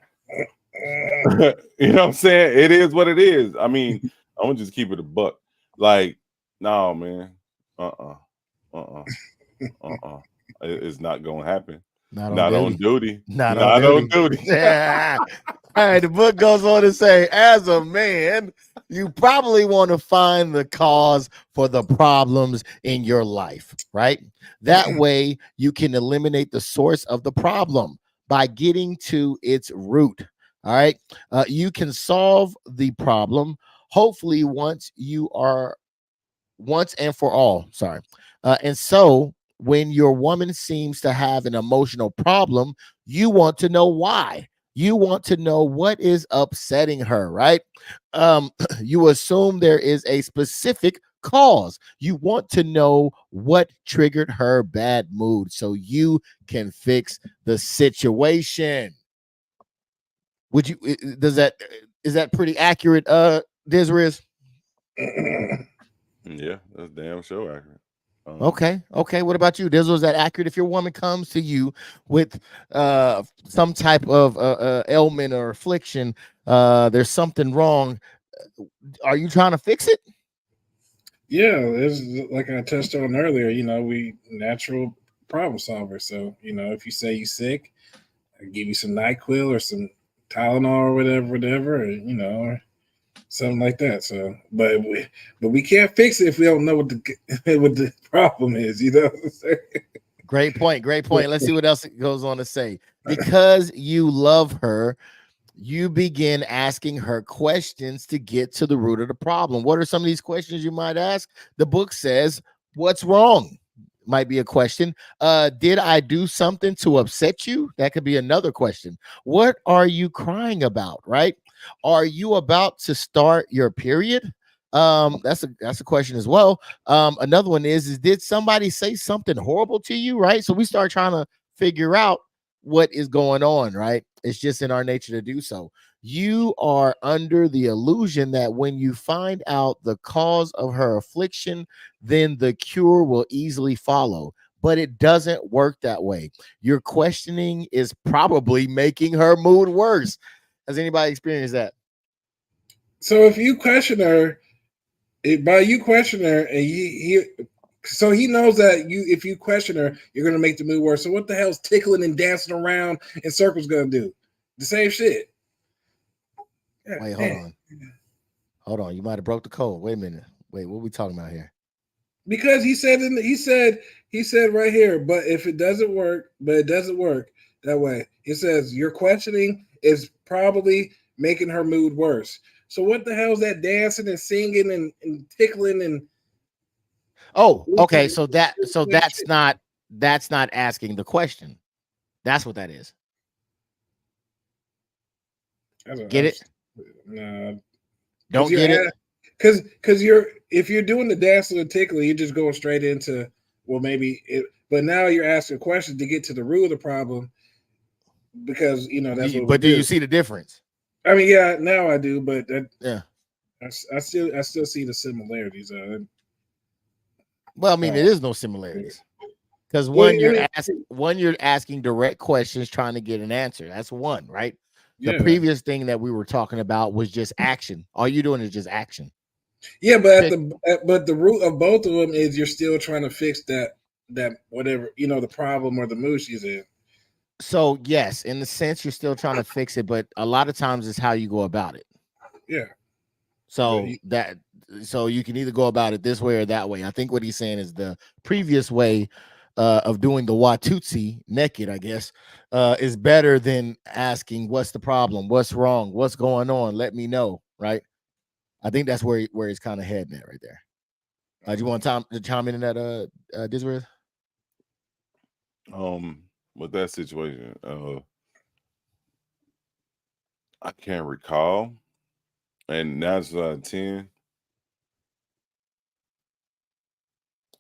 You know what I'm saying? It is what it is. I mean, I'm gonna just keep it a buck. Like, no, man. It's not gonna happen. Not on duty. Not on duty. Yeah. All right, the book goes on to say, as a man, you probably want to find the cause for the problems in your life, right? That way you can eliminate the source of the problem by getting to its root. All right. You can solve the problem, hopefully, once and for all. Sorry. And so when your woman seems to have an emotional problem, you want to know why. You want to know what is upsetting her, right? You assume there is a specific cause. You want to know what triggered her bad mood so you can fix the situation. Would you, is that pretty accurate, Riz? Yeah, that's damn sure accurate. Okay. What about you, Dizzle? Is that accurate? If your woman comes to you with some type of ailment or affliction, there's something wrong. Are you trying to fix it? Yeah, it's like I touched on earlier. We natural problem solvers. So if you say you're sick, I give you some NyQuil or some Tylenol or whatever, or something like that. So, but we can't fix it if we don't know what the problem is. You know what I'm saying? Great point. Let's see what else it goes on to say. Because you love her, you begin asking her questions to get to the root of the problem. What are some of these questions you might ask? The book says, "What's wrong?" Might be a question. Did I do something to upset you? That could be another question. What are you crying about? Right? Are you about to start your period? That's a question as well. Another one is did somebody say something horrible to you? Right? So we start trying to figure out what is going on, right? It's just in our nature to do so. You are under the illusion that when you find out the cause of her affliction, then the cure will easily follow. But it doesn't work that way. Your questioning is probably making her mood worse. Has anybody experienced that? So if you question her, and so he knows that if you question her, you're gonna make the mood worse. So what the hell's tickling and dancing around in circles gonna do? The same shit. Wait, hold on. You might have broke the code. Wait a minute. Wait, what are we talking about here? Because he said right here, but it doesn't work that way. It says your questioning is probably making her mood worse. So what the hell is that dancing and singing and tickling and okay. So that's not asking the question. That's what that is. Get it? No. Don't get it? Because if you're doing the dancing and tickling, you're just going straight into but now you're asking questions to get to the root of the problem because that's what. But do you see the difference? I mean, yeah, now I do, but yeah, I still see the similarities. Well, I mean, there is no similarities because you're asking direct questions trying to get an answer. That's one, right? The previous thing that we were talking about was just action. All you're doing is just action. Yeah, but the root of both of them is you're still trying to fix that whatever the problem or the mood she's in. So yes, in the sense you're still trying to fix it, but a lot of times it's how you go about it. Yeah. So you can either go about it this way or that way. I think what he's saying is the previous way of doing the Watutsi naked, I guess, is better than asking what's the problem, what's wrong, what's going on, let me know, right? I think that's where he's kind of heading at right there. Do you want to chime in that, Disworth? With that situation, I can't recall And 9 times out of 10,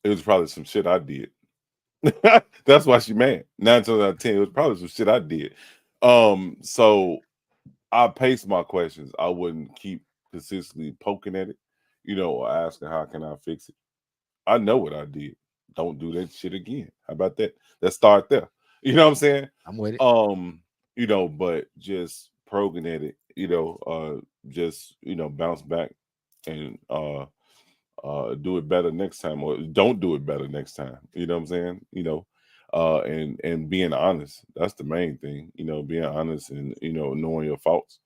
it was probably some shit I did. That's why she mad. 9 times out of 10, it was probably some shit I did. So I pace my questions. I wouldn't keep consistently poking at it, or asking how can I fix it. I know what I did. Don't do that shit again. How about that? Let's start there. You know what I'm saying? I'm with it. But just probing at it, just bounce back and do it better next time, or don't do it better next time. You know what I'm saying? And being honest. That's the main thing. Being honest and knowing your faults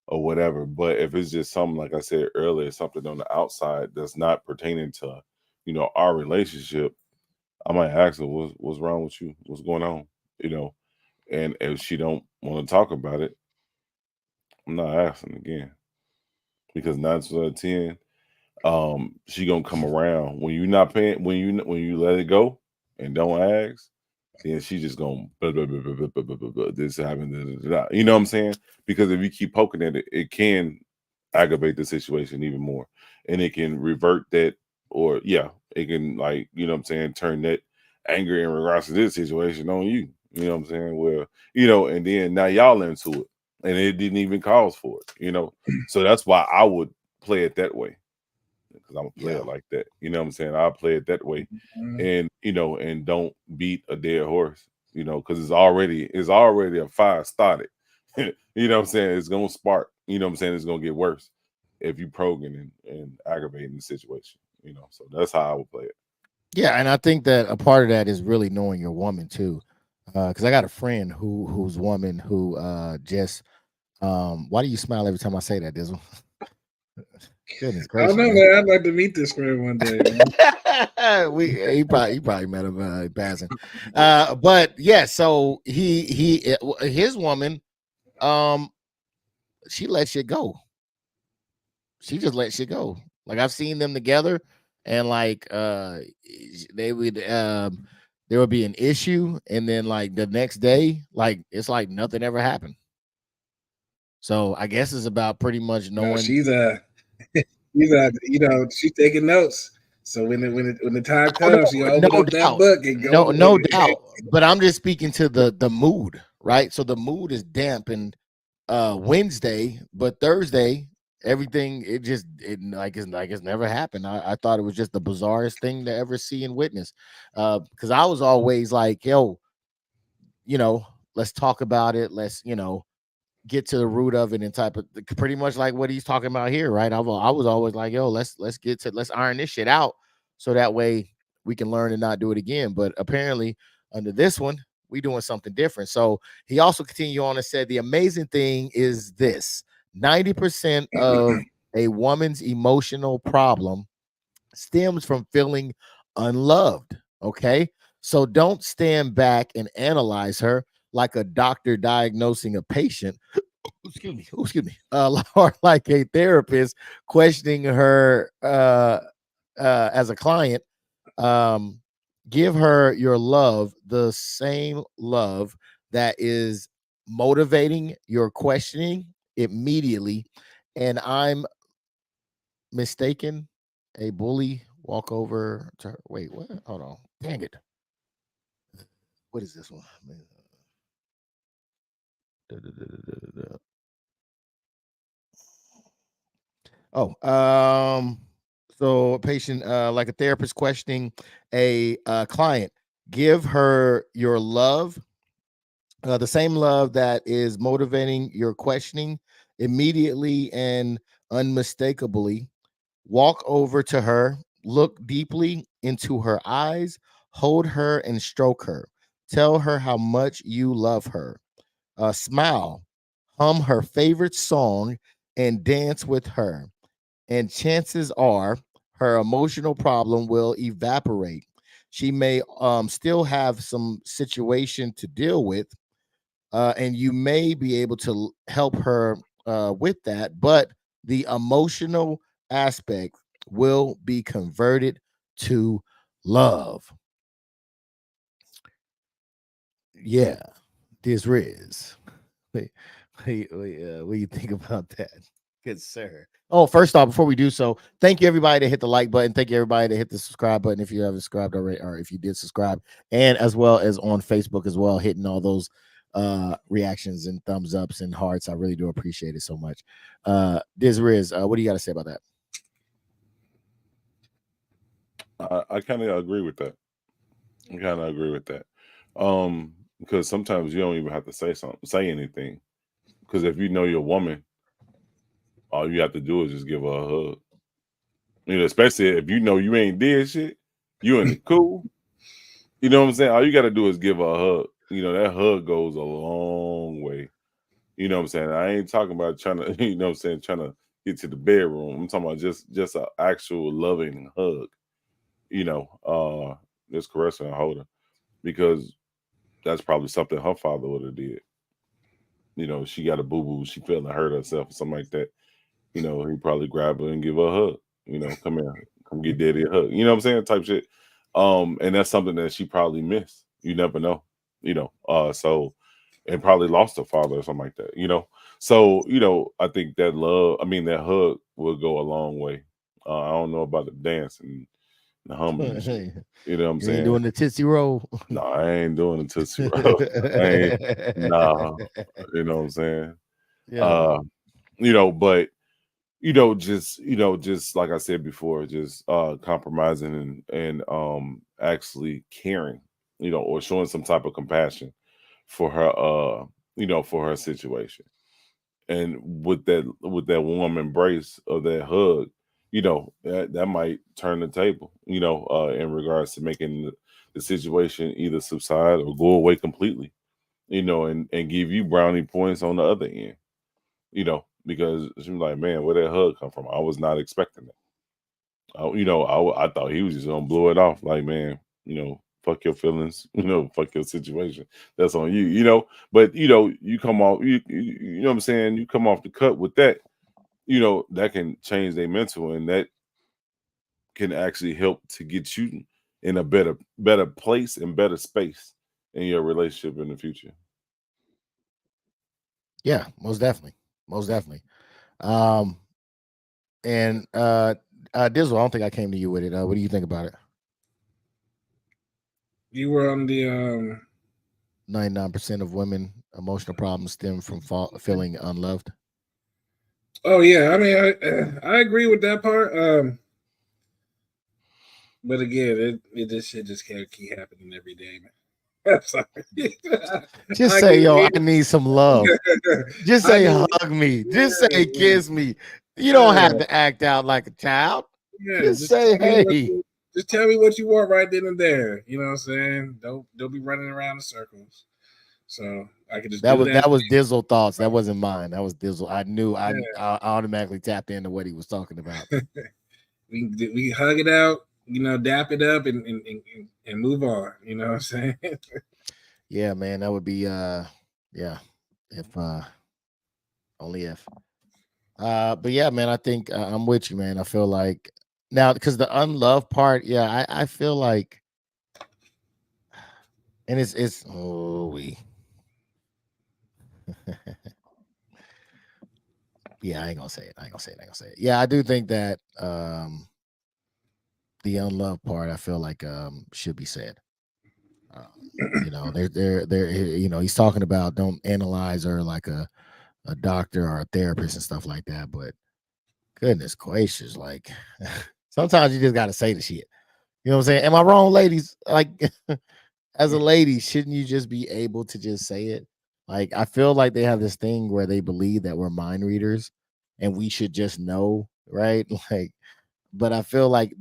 or whatever. But if it's just something, like I said earlier, something on the outside that's not pertaining to our relationship, I might ask her, what's wrong with you? What's going on? And if she don't want to talk about it, I'm not asking again, because 9 out of 10, she gonna come around when you're not paying, when you let it go and don't ask, then she just gonna blah, blah, blah, blah, blah, blah, blah, blah, this happened, da, da, da, da. You know what I'm saying? Because if you keep poking at it, it can aggravate the situation even more, and it can revert that, or it can, like, what I'm saying, turn that anger in regards to this situation on you. You know what I'm saying? Well, and then now y'all into it, and it didn't even cause for it. So that's why I would play it that way, because I'm a player like that. You know what I'm saying? I'll play it that way, and and don't beat a dead horse. Because it's already a fire started. You know what I'm saying? It's gonna spark. You know what I'm saying? It's gonna get worse if you probing and aggravating the situation. So that's how I would play it. Yeah, and I think that a part of that is really knowing your woman too. Because I got a friend whose woman who just why do you smile every time I say that, Dizzle? Goodness I don't gracious, know, man. man. I'd like to meet this friend one day, man. He probably met him passing. But yeah, so his woman, she lets shit go. She just lets shit go. Like, I've seen them together, and like they would there would be an issue, and then like the next day, like it's like nothing ever happened. So I guess it's about pretty much No, knowing. she's she's taking notes. So when the time Oh, comes, she open no up that doubt, book and go. no doubt. But I'm just speaking to the mood, right? So the mood is dampened Wednesday, but Thursday everything it's never happened. I thought it was just the bizarrest thing to ever see and witness. Because I was always like, yo, let's talk about it. Let's get to the root of it, and type of pretty much like what he's talking about here, right? I was always like, yo, let's iron this shit out, so that way we can learn and not do it again. But apparently, under this one, we doing something different. So he also continued on and said, the amazing thing is this: 90% of a woman's emotional problem stems from feeling unloved. Okay. So don't stand back and analyze her like a doctor diagnosing a patient. Excuse me, or like a therapist questioning her as a client. Um, Give her your love, the same love that is motivating your questioning immediately. And I'm mistaken, a bully walk over to her. Wait, what? Hold on. Dang it. What is this one? Oh, so a patient, like a therapist questioning a client, give her your love, the same love that is motivating your questioning immediately and unmistakably. Walk over to her, look deeply into her eyes, hold her and stroke her. Tell her how much you love her. Smile, hum her favorite song, and dance with her. And chances are her emotional problem will evaporate. She may still have some situation to deal with, and you may be able to help her with that, but the emotional aspect will be converted to love. Yeah, this Riz. What do you think about that? Good sir. Oh, first off, before we do so, thank you everybody to hit the like button. Thank you everybody to hit the subscribe button if you haven't subscribed already, or if you did subscribe, and as well as on Facebook as well, hitting all those reactions and thumbs ups and hearts. I really do appreciate it so much. Riz, what do you got to say about that? I kind of agree with that. Because sometimes you don't even have to say anything. Because if you know your woman, all you have to do is just give her a hug. Especially if you know you ain't did shit, you in the cool. You know what I'm saying? All you got to do is give her a hug. That hug goes a long way. You know what I'm saying? I ain't talking about trying to, trying to get to the bedroom. I'm talking about just an actual loving hug. Just caressing and holding, because that's probably something her father would have did. She got a boo-boo, she feeling hurt herself or something like that. He probably grab her and give her a hug. Come here, come get daddy a hug. You know what I'm saying? Type shit. And that's something that she probably missed. You never know. So, and probably lost her father or something like that. So I think that that hug will go a long way. I don't know about the dance and the humming and shit. You know what I'm saying? Ain't doing the Tootsie Roll. No, I ain't doing the Tootsie Roll. Nah. You know what I'm saying? Yeah. But just like I said before, just compromising and actually caring, or showing some type of compassion for her, for her situation. And with that warm embrace of that hug, that might turn the table, in regards to making the situation either subside or go away completely, and give you brownie points on the other end, because she's like, man, where that hug come from? I was not expecting that. I thought he was just gonna blow it off, like, man, fuck your feelings, fuck your situation. That's on you, But you come off, you know what I'm saying? You come off the cut with that, that can change their mental, and that can actually help to get you in a better place and better space in your relationship in the future. Yeah, most definitely. And Dizzle, I don't think I came to you with it. What do you think about it? You were on the 99% of women emotional problems stem from feeling unloved. Oh yeah, I mean, I agree with that part. But again, this shit just can't keep happening every day, man. I'm sorry. Just say, yo, I need some love. Just say, hug me. Just say, kiss me. You don't have to act out like a child. Yeah, just say, hey. Just tell me what you want right then and there. You know what I'm saying? Don't be running around in circles. So I could just that was Dizzle thoughts. That wasn't mine. That was Dizzle. I knew I automatically tapped into what he was talking about. we hug it out, dap it up and move on. You know what I'm saying? Yeah, man, that would be if only if. But yeah, man, I think I'm with you, man. I feel like now, because the unloved part, yeah, I feel like, and it's yeah, I ain't gonna say it. Yeah, I do think that the unloved part, I feel like should be said. They're he's talking about don't analyze her like a doctor or a therapist and stuff like that, but goodness gracious, like sometimes you just gotta say the shit. You know what I'm saying? Am I wrong, ladies? Like, as a lady, shouldn't you just be able to just say it? Like, I feel like they have this thing where they believe that we're mind readers and we should just know, right? Like, but I feel like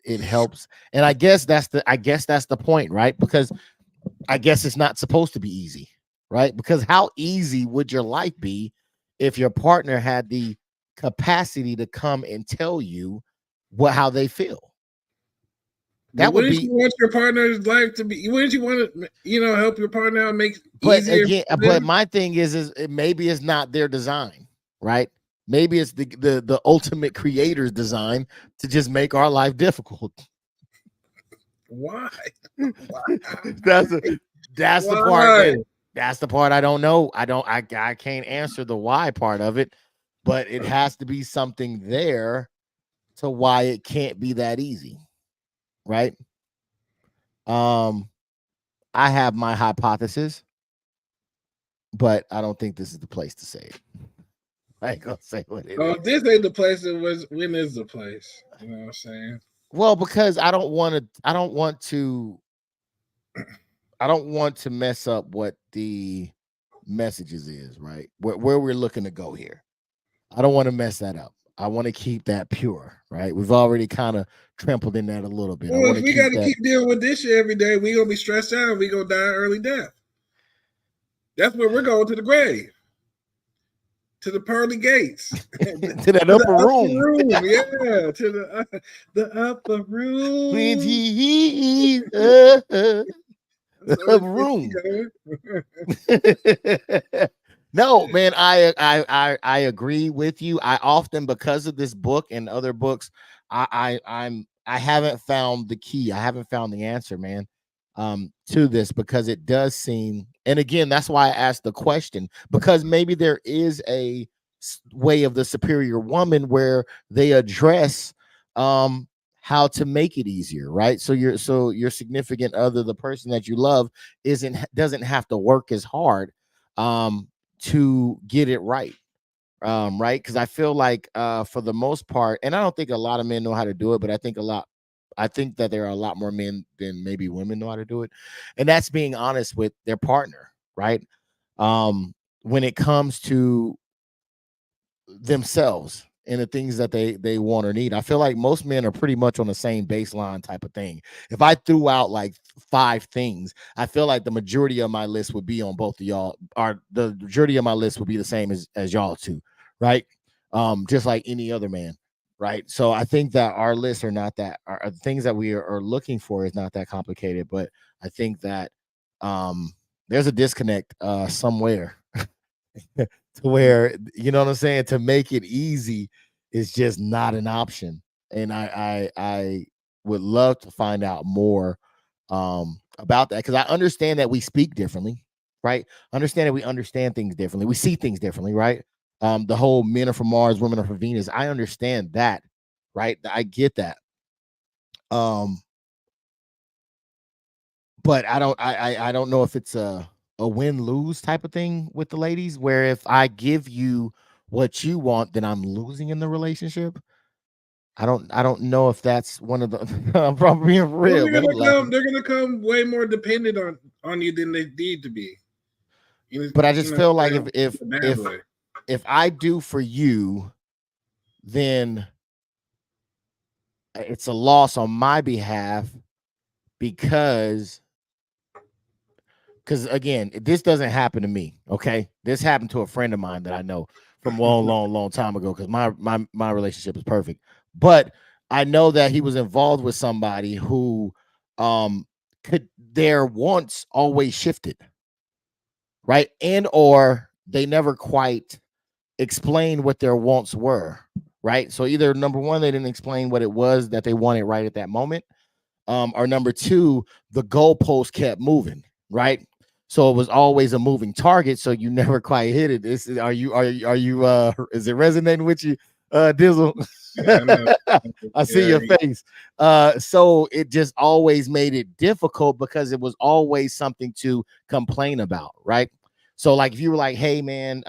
it helps, and I guess that's the point, right? Because I guess it's not supposed to be easy, right? Because how easy would your life be if your partner had the capacity to come and tell you how they feel? That would be. You want your partner's life to be? Wouldn't you want to, help your partner out, make easier? Again, but my thing is maybe it's not their design, right? Maybe it's the ultimate creator's design to just make our life difficult. Why? That's the part. That's the part I don't know. I can't answer the why part of it, but it has to be something there to why it can't be that easy, right? I have my hypothesis, but I don't think this is the place to say it. I ain't gonna say what it is. If this ain't the place, it was. When is the place? You know what I'm saying? Well, because I don't want to mess up what the messages is, right? Where we're looking to go here. I don't want to mess that up. I want to keep that pure, right? We've already kind of trampled in that a little bit. Well, if we got to keep dealing with this shit every day, we gonna be stressed out. We gonna die early death. That's where we're going, to the grave, to the pearly gates, to that upper room. Yeah, to the upper room. Room. No, man, I agree with you. I often, because of this book and other books, I haven't found the key. I haven't found the answer, man, to this, because it does seem, and again, that's why I asked the question, because maybe there is a way of the superior woman where they address how to make it easier, right? So your significant other, the person that you love, doesn't have to work as hard to get it right. Right, because I feel like for the most part, and I don't think a lot of men know how to do it, but I think that there are a lot more men than maybe women know how to do it, and that's being honest with their partner, right? When it comes to themselves and the things that they want or need. I feel like most men are pretty much on the same baseline type of thing. If I threw out like 5 things, I feel like the majority of my list would be on both of y'all, or the majority of my list would be the same as y'all too, right? Just like any other man, right? So I think that our lists are not that, are things that we are looking for is not that complicated, but I think that there's a disconnect somewhere. To where, you know what I'm saying, to make it easy is just not an option. And I would love to find out more about that, because I understand that we speak differently, right? Understand that we understand things differently, we see things differently, right? The whole men are from Mars, women are from Venus, I understand that, right? I get that. But I don't know if it's a win-lose type of thing with the ladies, where if I give you what you want, then I'm losing in the relationship. I don't know if that's one of the I'm probably being real. Well, they're gonna come way more dependent on you than they need to be. But I just feel like if I do for you, then it's a loss on my behalf, because again, this doesn't happen to me. Okay, this happened to a friend of mine that I know from a long time ago, because my relationship is perfect, but I know that he was involved with somebody who could, their wants always shifted, right? And or they never quite explained what their wants were, right? So either number one, they didn't explain what it was that they wanted right at that moment, or number two, the goalpost kept moving, right? So it was always a moving target, so you never quite hit it. Is it resonating with you, Dizzle? Yeah, I see your face. So it just always made it difficult, because it was always something to complain about, right? So like if you were like, hey man,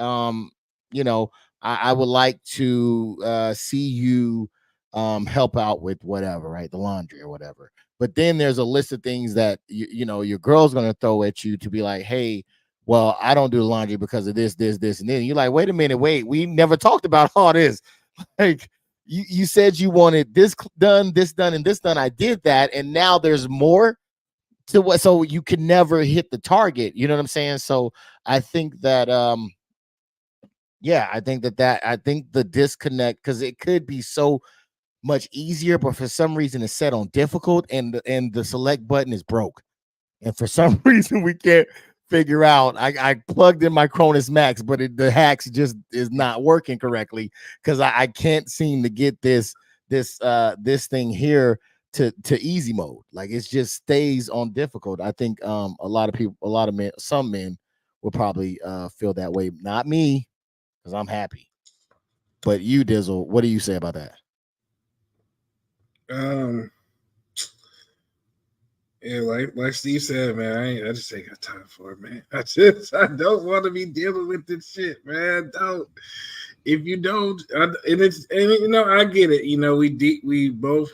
you know, I would like to see you help out with whatever, right? The laundry or whatever. But then there's a list of things that you know your girl's gonna throw at you to be like, hey, well, I don't do the laundry because of this, and then you're like, wait a minute, we never talked about all this. Like you said you wanted this done, and this done. I did that, and now there's more to what, so you can never hit the target. You know what I'm saying? So I think that yeah, I think the disconnect, because it could be so much easier, but for some reason it's set on difficult, and the select button is broke, and for some reason we can't figure out. I plugged in my Cronus Max, but the hacks just is not working correctly, because I can't seem to get this thing here to easy mode. Like it just stays on difficult. I think a lot of men, some men will probably feel that way. Not me, because I'm happy. But you, Dizzle, what do you say about that? Yeah, like Steve said, man, I just ain't got time for it, man. I don't want to be dealing with this shit, man. Don't. If you don't, and I get it. We both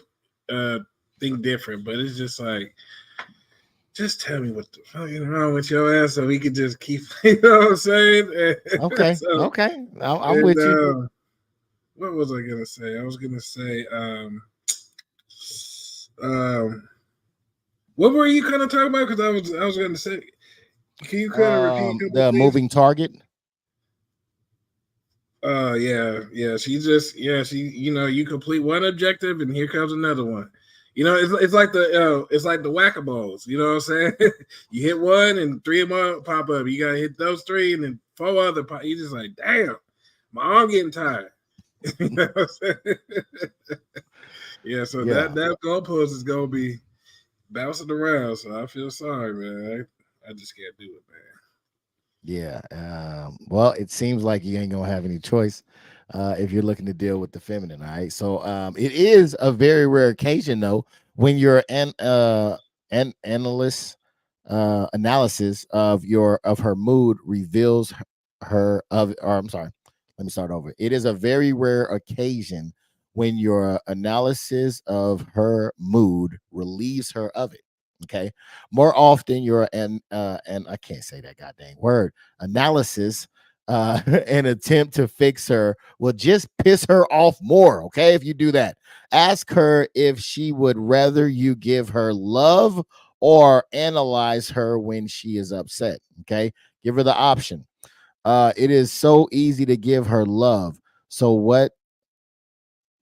think different, but it's just like, just tell me what the fuck is wrong with your ass, so we could just keep. You know what I'm saying? Okay, okay, I'm with you. What was I gonna say? I was gonna say, what were you kind of talking about? Because I was gonna say, can you kind of repeat a couple the things? moving target? Yeah. She you complete one objective and here comes another one. It's like the whack-a-moles. You know what I'm saying? You hit one and three more pop up. You gotta hit those three and then four other pop. You just like, damn, my arm getting tired. You know what I'm saying? Yeah, so that goalpost is gonna be bouncing around. So I feel sorry, man. I just can't do it, man. Yeah. Well, it seems like you ain't gonna have any choice if you're looking to deal with the feminine. All right. So it is a very rare occasion though when your analysis of her mood reveals her of or I'm sorry, let me start over. It is a very rare occasion when your analysis of her mood relieves her of it. Okay. More often your and I can't say that goddamn word analysis an attempt to fix her will just piss her off more. Okay. If you do that, ask her if she would rather you give her love or analyze her when she is upset. Okay. Give her the option. It is so easy to give her love. So what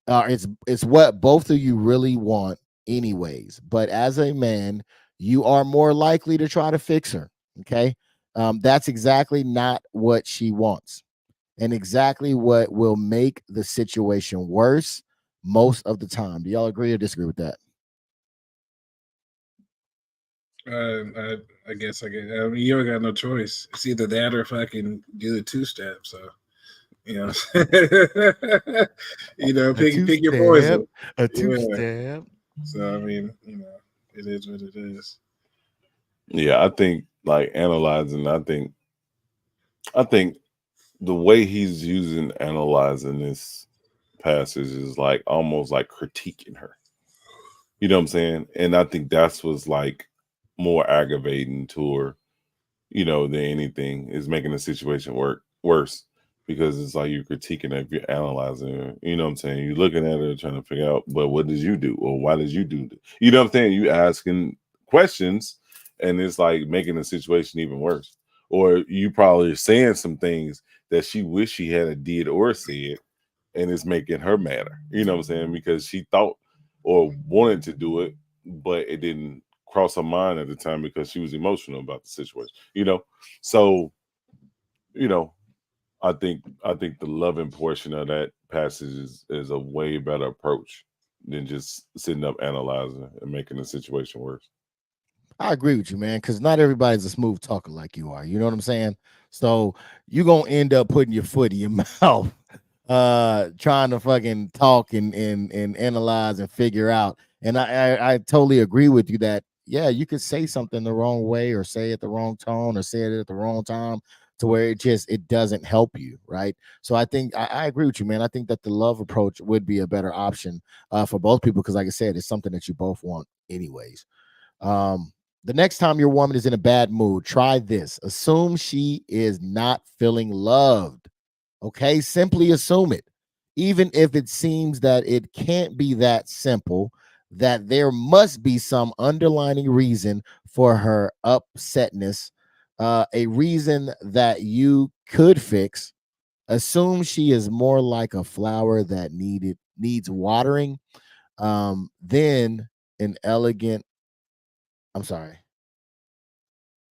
it's what both of you really want anyways, but as a man you are more likely to try to fix her. Okay. That's exactly not what she wants and exactly what will make the situation worse most of the time. Do y'all agree or disagree with that? I guess I get. I mean, you don't got no choice. It's either that or if I can do the two-step. So, pick your poison. A two-step. So I mean, it is what it is. Yeah, I think like analyzing. I think the way he's using analyzing this passage is like almost like critiquing her. You know what I'm saying? And I think that's what's like more aggravating to her, than anything is making the situation worse because it's like you're critiquing her if you're analyzing her. You know what I'm saying? You're looking at her trying to figure out, but what did you do? Or why did you do that? You know what I'm saying? You asking questions and it's like making the situation even worse. Or you probably saying some things that she wish she had a did or said, and it's making her madder. You know what I'm saying? Because she thought or wanted to do it, but it didn't cross her mind at the time because she was emotional about the situation. So you know, I think the loving portion of that passage is a way better approach than just sitting up analyzing and making the situation worse. I agree with you, man, because not everybody's a smooth talker like you are. You know what I'm saying? So you're gonna end up putting your foot in your mouth, trying to fucking talk and analyze and figure out. And I totally agree with you that yeah, you could say something the wrong way or say it the wrong tone or say it at the wrong time to where it doesn't help you, right? So I think I agree with you, man. I think that the love approach would be a better option for both people because, like I said, it's something that you both want anyways. Um, the next time your woman is in a bad mood, try this. Assume she is not feeling loved. Okay, simply assume it. Even if it seems that it can't be that simple, that there must be some underlying reason for her upsetness, a reason that you could fix. Assume she is more like a flower that needs watering than an elegant. I'm sorry.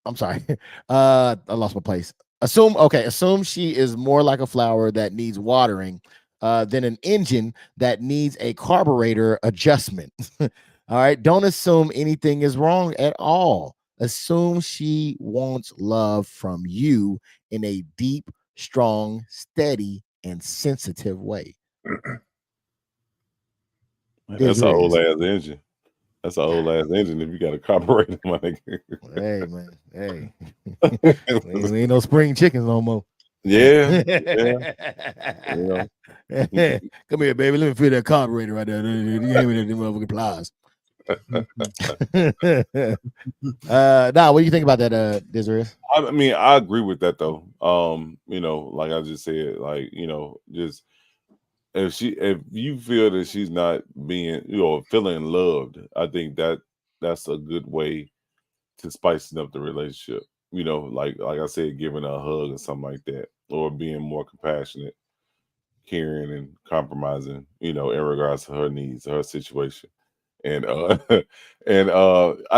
I'm sorry. I lost my place. Assume she is more like a flower that needs watering than an engine that needs a carburetor adjustment. All right. Don't assume anything is wrong at all. Assume she wants love from you in a deep, strong, steady and sensitive way. That's an old ass engine. That's an old ass engine. If you got a carburetor, my nigga. Hey man, hey, we ain't no spring chickens no more. Yeah. Come here, baby. Let me feel that carburetor right there. You hand me that motherfucking pliers. Nah, what do you think about that, DIZZEL? I mean, I agree with that though. Like I just said, like, just if you feel that she's not being, feeling loved, I think that's a good way to spicing up the relationship. Like I said, giving her a hug or something like that, or being more compassionate, caring, and compromising, in regards to her needs, her situation. And I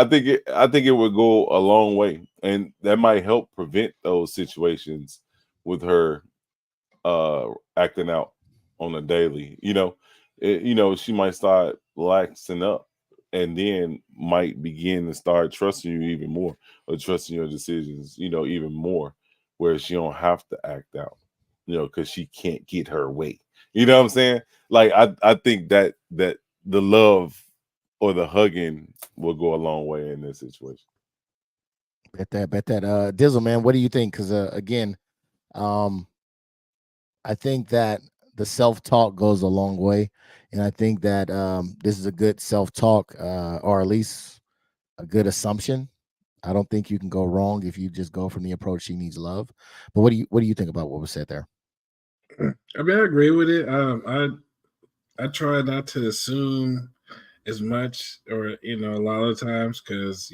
think it would go a long way, and that might help prevent those situations with her acting out on a daily. She might start laxing up, and then might begin to start trusting you even more, or trusting your decisions, even more, where she don't have to act out, because she can't get her way. You know what I'm saying? Like I think that the love or the hugging will go a long way in this situation. Bet that. DIZZEL, man, what do you think? Because again, I think that the self-talk goes a long way, and I think that this is a good self-talk, or at least a good assumption. I don't think you can go wrong if you just go from the approach she needs love. But what do you think about what was said there? I mean, I agree with it. I try not to assume as much, or a lot of times, because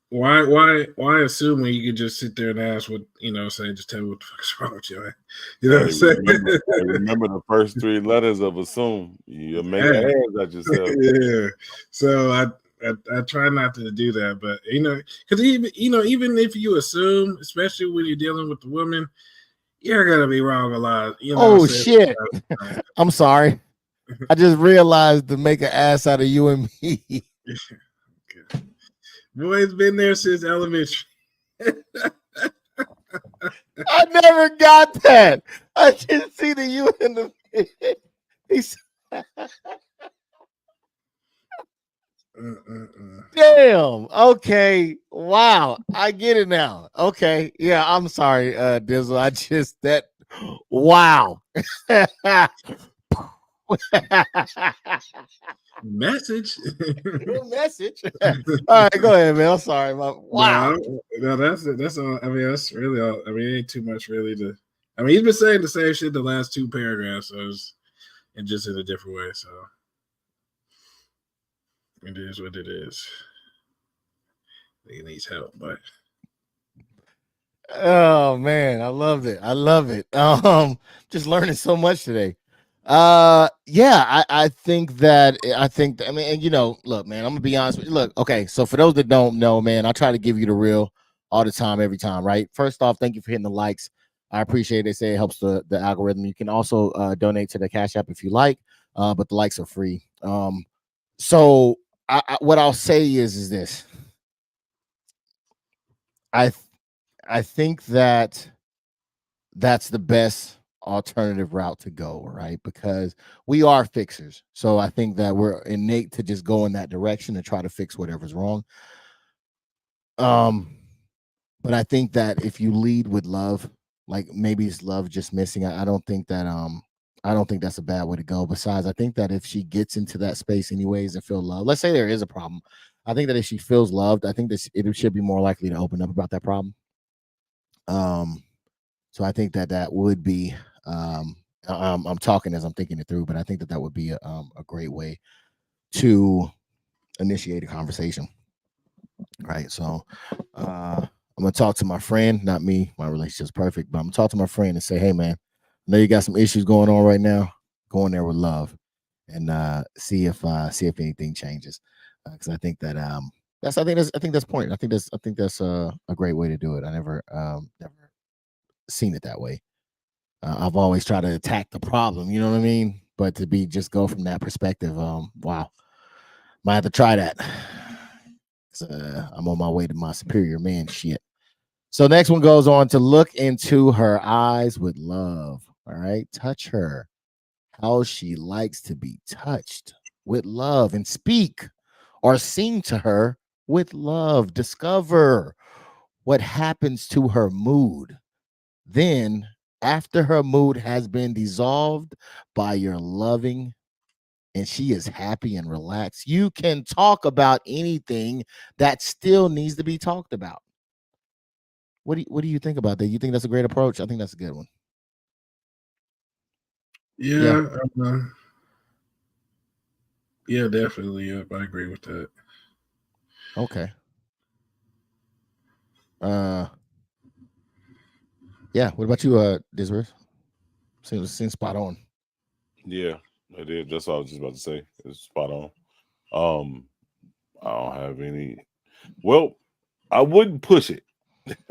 why assume when you can just sit there and ask what, say, just tell me what the fuck's wrong with you? What I'm saying? Remember the first three letters of assume. You make ass at yourself. Yeah. So I try not to do that, but because even if you assume, especially when you're dealing with the woman, you're gonna be wrong a lot. Oh shit! I'm sorry. I just realized to make an ass out of you and me. Boy's been there since elementary. I never got that. I didn't see the you in the. Damn. Okay. Wow. I get it now. Okay. Yeah. I'm sorry, DIZZEL. I just that. Wow. Message. Message. All right, go ahead, man. I'm sorry. Wow. No, that's all. I mean, that's really all. I mean, it ain't too much really to. I mean, he's been saying the same shit the last two paragraphs, so and just in a different way. So it is what it is. He needs help, but. Oh man, I loved it. I love it. Just learning so much today. Yeah, I think I mean, and look, man, I'm gonna be honest with you. Look, okay, so for those that don't know, man, I try to give you the real all the time, every time, right? First off, thank you for hitting the likes. I appreciate it. They say it helps the algorithm. You can also donate to the Cash App if you like, but the likes are free. So what I'll say is this. I think that that's the best alternative route to go, right? Because we are fixers. So I think that we're innate to just go in that direction and try to fix whatever's wrong. But I think that if you lead with love, like maybe it's love just missing. I don't think that's a bad way to go. Besides, I think that if she gets into that space anyways and feel love, let's say there is a problem. I think that if she feels loved, I think that it should be more likely to open up about that problem. So I think that would be I'm talking as I'm thinking it through, but I think that would be a great way to initiate a conversation. Right. So I'm gonna talk to my friend, not me. My relationship's perfect, but I'm gonna talk to my friend and say, hey man, I know you got some issues going on right now. Go in there with love and see if anything changes. Because I think that I think that's point. I think that's a great way to do it. I never seen it that way. I've always tried to attack the problem, you know what I mean? But to be just go from that perspective, wow, might have to try that. I'm on my way to my superior man shit. So next one goes on to look into her eyes with love. All right. Touch her how she likes to be touched with love and speak or sing to her with love. Discover what happens to her mood. Then, after her mood has been dissolved by your loving and she is happy and relaxed, you can talk about anything that still needs to be talked about. What do you think about that? You think that's a great approach? I think that's a good one. Yeah, yeah, definitely. Yep, I agree with that. Okay. Yeah. What about you, Disworth? Seems spot on. Yeah, it is. That's what I was just about to say. It's spot on. Um, I don't have any. Well, I wouldn't push it.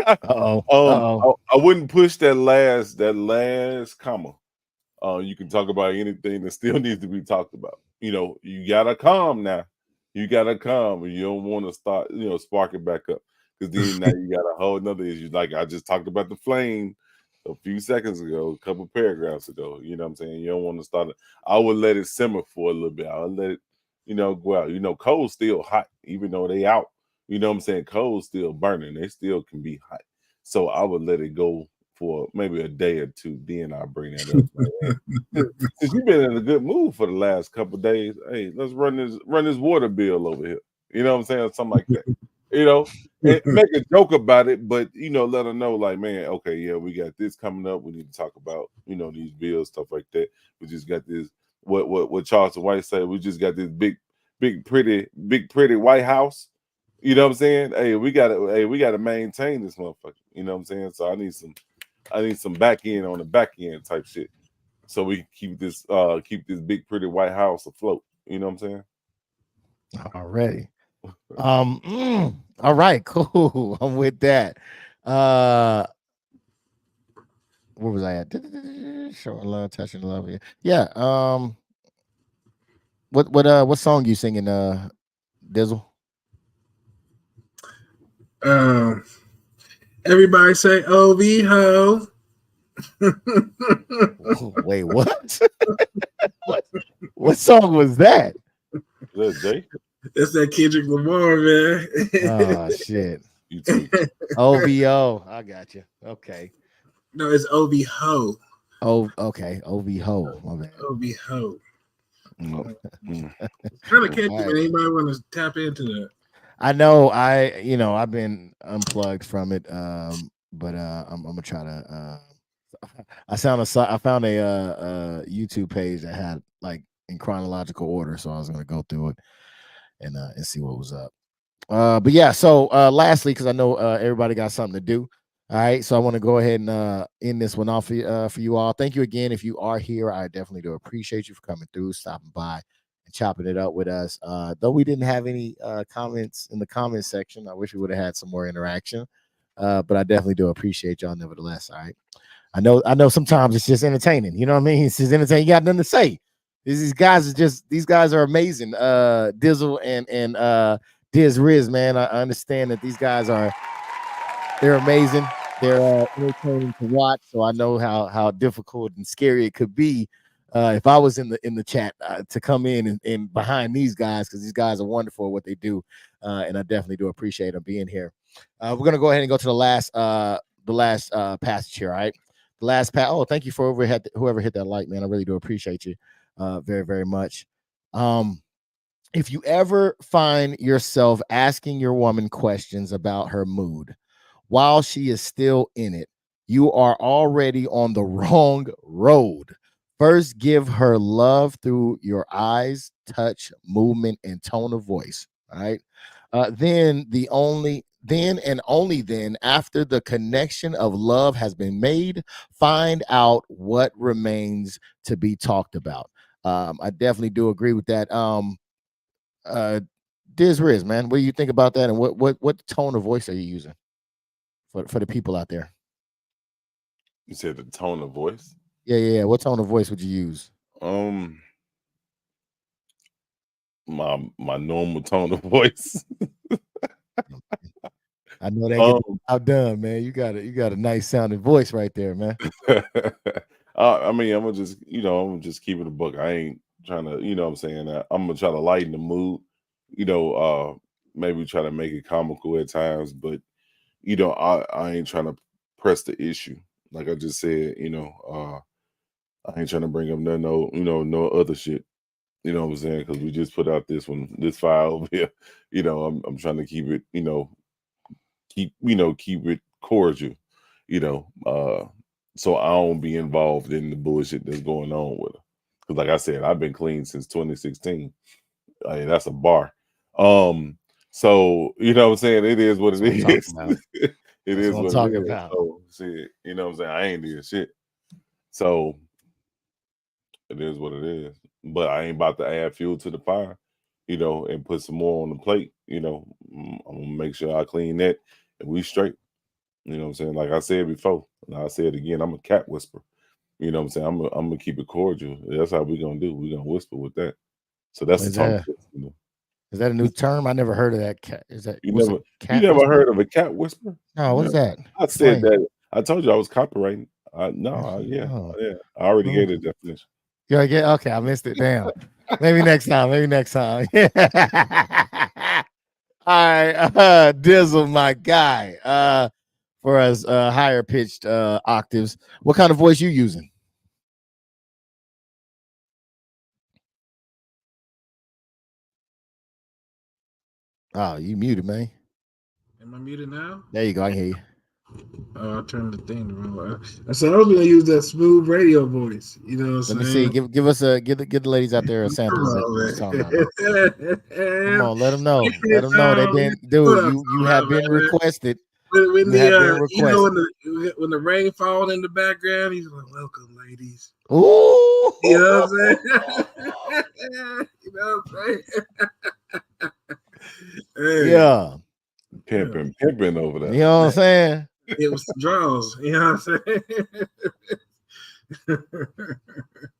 Uh-oh. Uh-oh. I wouldn't push that last comma. You can talk about anything that still needs to be talked about. You gotta calm now. You gotta calm, and you don't want to start, spark it back up, because then now you got a whole another issue. Like I just talked about the flame a few seconds ago, a couple paragraphs ago. You know what I'm saying? You don't want to start it. I would let it simmer for a little bit. I would let it, go out. Coal's still hot, even though they out. You know what I'm saying? Coal's still burning. They still can be hot. So I would let it go for maybe a day or two. Then I'll bring that up. Like, since you've been in a good mood for the last couple of days, hey, let's run this water bill over here. You know what I'm saying? Something like that. And make a joke about it, but let her know, like, man, okay, yeah, we got this coming up. We need to talk about, these bills, stuff like that. We just got this. What Charleston White said. We just got this big pretty White House. You know what I'm saying? Hey, we gotta maintain this motherfucker. You know what I'm saying? So I need some back end on the back end type shit, so we can keep this big pretty White House afloat. You know what I'm saying? Already. All right, cool. I'm with that. Where was I at? Showing love, touching love. Yeah. What song you singing, Dizzle? Everybody say OV ho. Wait, what? what song was that? Is that Jay? That's that Kendrick Lamar, man. Oh shit. You too. OVO. I got you. Okay. No, it's OV ho. Oh, okay. OVO. My bad. OV ho. Mm. Kind of catchy, man. Anybody want to tap into that? I know. I've been unplugged from it. But I'm gonna try to. I found a YouTube page that had like in chronological order, so I was gonna go through it and see what was up. But yeah, so lastly, because I know everybody got something to do. All right, so I want to go ahead and end this one off for you all. Thank you again. If you are here, I definitely do appreciate you for coming through, stopping by, and chopping it up with us. Though we didn't have any comments in the comment section, I wish we would have had some more interaction. But I definitely do appreciate y'all nevertheless. All right. I know sometimes it's just entertaining. You know what I mean? It's just entertaining. You got nothing to say. These guys are amazing. Dizzle and Diz Riz, man. I understand that these guys they're amazing. They're entertaining to watch. So I know how difficult and scary it could be if I was in the chat to come in and behind these guys, because these guys are wonderful at what they do, and I definitely do appreciate them being here. We're gonna go ahead and go to the last passage here. All right, the last pass. Oh, thank you for whoever hit that like, man. I really do appreciate you very, very much. If you ever find yourself asking your woman questions about her mood while she is still in it, you are already on the wrong road. First, give her love through your eyes, touch, movement, and tone of voice. All right. Then and only then, after the connection of love has been made, find out what remains to be talked about. I definitely do agree with that. Diz Riz, man, what do you think about that? And what tone of voice are you using for the people out there? You said the tone of voice? Yeah. What tone of voice would you use? My normal tone of voice. I know they get outdone, man. You got a nice sounding voice right there, man. I mean, I'm gonna just keep it a book. I ain't trying to, what I'm saying. I'm gonna try to lighten the mood, maybe try to make it comical at times, but I ain't trying to press the issue. Like I just said, I ain't trying to bring up no other shit. You know what I'm saying? Because we just put out this file over here. I'm trying to keep it, keep it cordial. So I don't be involved in the bullshit that's going on with her. Because like I said, I've been clean since 2016. I mean, that's a bar. So you know what I'm saying? It is what it is. It is what it is. So shit, you know what I'm saying? I ain't doing shit. So it is what it is. But I ain't about to add fuel to the fire, and put some more on the plate. I'm gonna make sure I clean that and we straight. You know what I'm saying? Like I said before, and I'll say it again, I'm a cat whisperer. You know what I'm saying? I'm gonna keep it cordial. That's how we're gonna do. We're gonna whisper with that. So that's the tongue test, Is that a new term? I never heard of that. Cat? Is that you never heard of a cat whisper? No, what is that? I said that. I told you I was copywriting. Yeah. I already gave the definition. Yeah, okay. I missed it. Damn. Maybe next time. All right, DIZZEL, my guy. For us higher pitched octaves, what kind of voice you using? Oh, you muted, man. Am I muted now? There you go. I can hear you. Oh, I turned the thing the wrong way. I said I was gonna use that smooth radio voice. You know what I'm Let saying? me see. Give the ladies out there a sample. Come on, let them know. Let them know they've been, dude. You have been requested. When the rain falls in the background, he's like, "Welcome, ladies." Ooh, you know what I'm saying? You know what I'm saying? Hey. Yeah, pimping over there. You know what I'm saying? It was the draws. You know what I'm saying?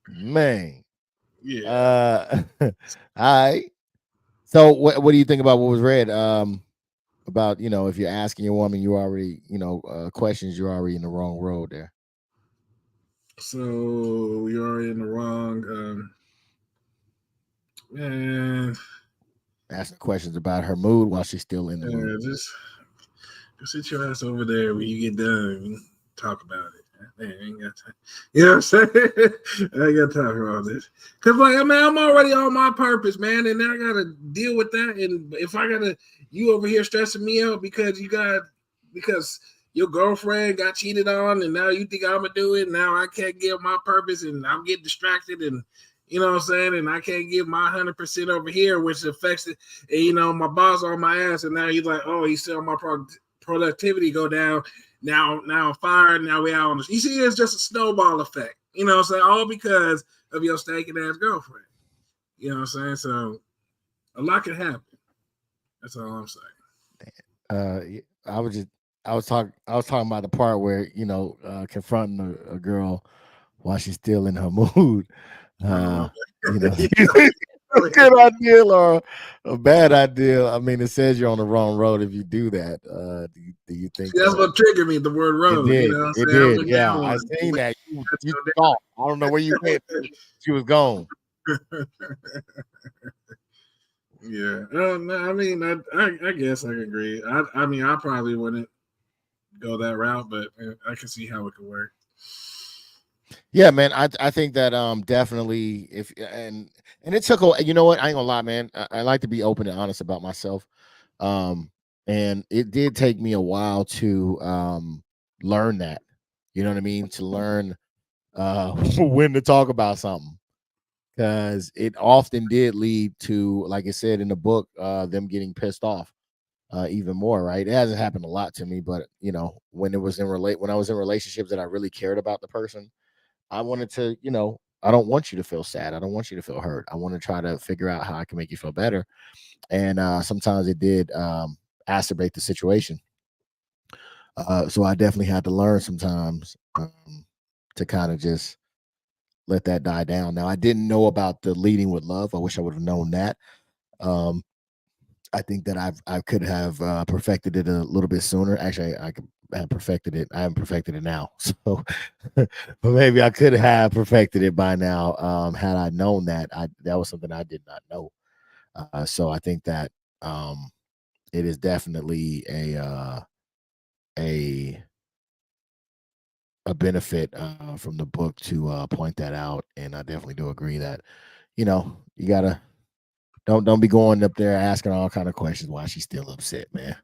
Man. Yeah. All right. So what do you think about what was read? About if you're asking your woman, you already questions, you're already in the wrong road there. So you're already in the wrong. Man, asking questions about her mood while she's still in the mood. Just sit your ass over there when you get done and talk about it. Man, I ain't got time. You know what I'm saying? I ain't got time for all this. Cause I'm already on my purpose, man, and now I gotta deal with that. And if I gotta, you over here stressing me out because your girlfriend got cheated on, and now you think I'm gonna do it. Now I can't give my purpose, and I'm getting distracted, and you know what I'm saying, and I can't give my 100% over here, which affects it. And my boss on my ass, and now he's like, oh, he's still my productivity go down. Now I'm fired. Now we out on this. You see, it's just a snowball effect. You know what I'm saying? All because of your stinking ass girlfriend. You know what I'm saying? So a lot can happen. That's all I'm saying. I was talking about the part where confronting a girl while she's still in her mood. A good idea or a bad idea. I mean, it says you're on the wrong road if you do that. Do you think that's what triggered me? The word road. It did. You know it did. Yeah, I seen that. You thought. I don't know where you went. She was gone. Yeah. I mean, I guess I agree. I mean, I probably wouldn't go that route, but I can see how it could work. Yeah, man. I think that definitely and it took a, you know what, I ain't gonna lie, man. I like to be open and honest about myself. And it did take me a while to learn that. You know what I mean? To learn when to talk about something. Because it often did lead to, like I said in the book, them getting pissed off even more, right? It hasn't happened a lot to me, but when I was in relationships that I really cared about the person, I wanted to, I don't want you to feel sad. I don't want you to feel hurt. I want to try to figure out how I can make you feel better. And sometimes it did acerbate the situation. So I definitely had to learn sometimes to kind of just let that die down. Now, I didn't know about the leading with love. I wish I would have known that. I think that I could have perfected it a little bit sooner. Actually, I could have perfected it. I haven't perfected it now, so but maybe I could have perfected it by now. Had I known that, that was something I did not know. So I think that it is definitely a benefit from the book to point that out, and I definitely do agree that you gotta don't be going up there asking all kind of questions why she's still upset, man.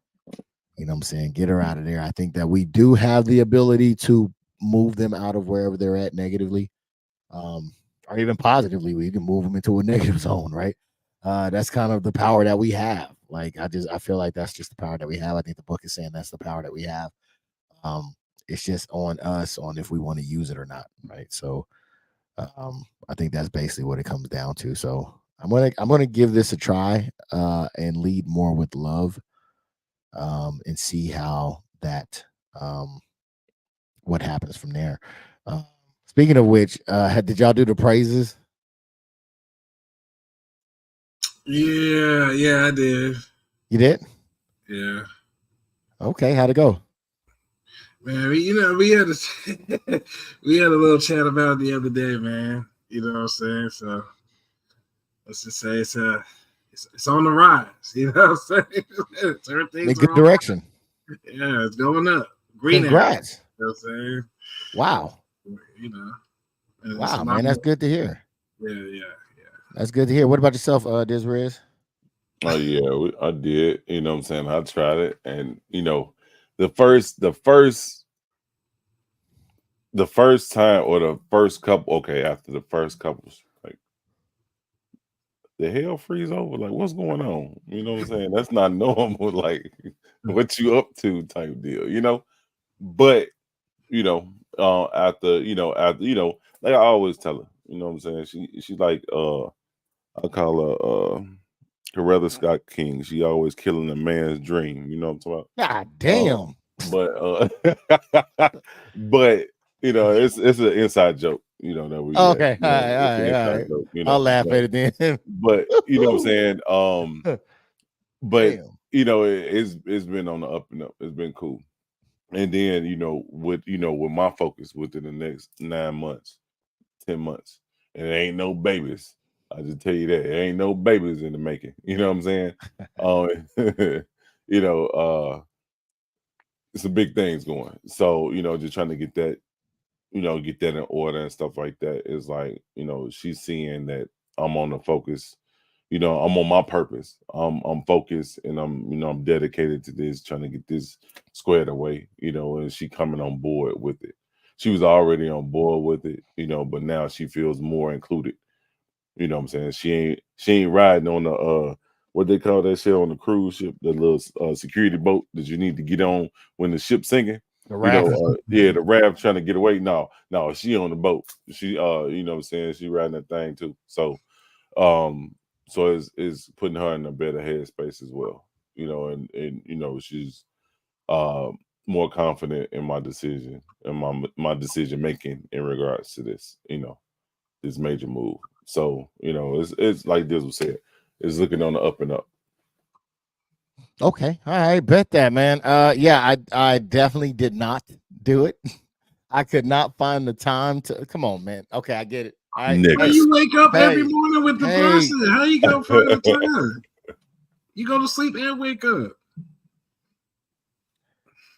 You know what I'm saying? Get her out of there. I think that we do have the ability to move them out of wherever they're at negatively, or even positively. We can move them into a negative zone, right? That's kind of the power that we have. Like I feel like that's just the power that we have. I think the book is saying that's the power that we have. It's just on us on if we want to use it or not, right? So I think that's basically what it comes down to. So I'm gonna give this a try and lead more with love, and see how that what happens from there. Speaking of which, did y'all do the praises? Yeah, I did. You did? Yeah. Okay, how'd it go? Man, we had we had a little chat about it the other day, man. You know what I'm saying? So let's just say it's on the rise. You know what I'm saying? In good direction. Yeah, it's going up. Green Congrats. You know what I'm saying? Wow. You know. Wow, man, that's good to hear. Yeah. That's good to hear. What about yourself, Dizrez? Oh yeah, I did. You know what I'm saying? I tried it, and the first time or the first couple. Okay, after the first couple, like the hell freeze over. Like what's going on? You know what I'm saying? That's not normal. Like what you up to type deal. But after like I always tell her. You know what I'm saying? She's like I call her Coretta Scott King. She always killing a man's dream. You know what I'm talking about? God damn. But it's an inside joke. That we Okay, all it's an inside right. joke. I'll laugh at it then. But you know what I'm saying. But Damn. it's been on the up and up. It's been cool. And then with my focus within the next 9 months, 10 months, and it ain't no babies. I just tell you that it ain't no babies in the making. You know what I'm saying? Some big things going. So just trying to get that, get that in order and stuff like that is like she's seeing that I'm on the focus. I'm on my purpose. I'm focused and I'm dedicated to this, trying to get this squared away. And she coming on board with it. She was already on board with it, but now she feels more included. You know what I'm saying? She ain't riding on the what they call that shit on the cruise ship, the little security boat that you need to get on when the ship's sinking. The raft. The raft trying to get away. No, she on the boat. She you know what I'm saying? She riding that thing too. So it's putting her in a better headspace as well. And she's more confident in my decision and my decision making in regards to this, this major move. So, it's like Dizzle said, it's looking on the up and up. Okay, all right, bet that, man. Yeah, I definitely did not do it. I could not find the time to. Come on, man. Okay, I get it. All right. How you wake up every morning with the person? How you gonna find the time? You go to sleep and wake up.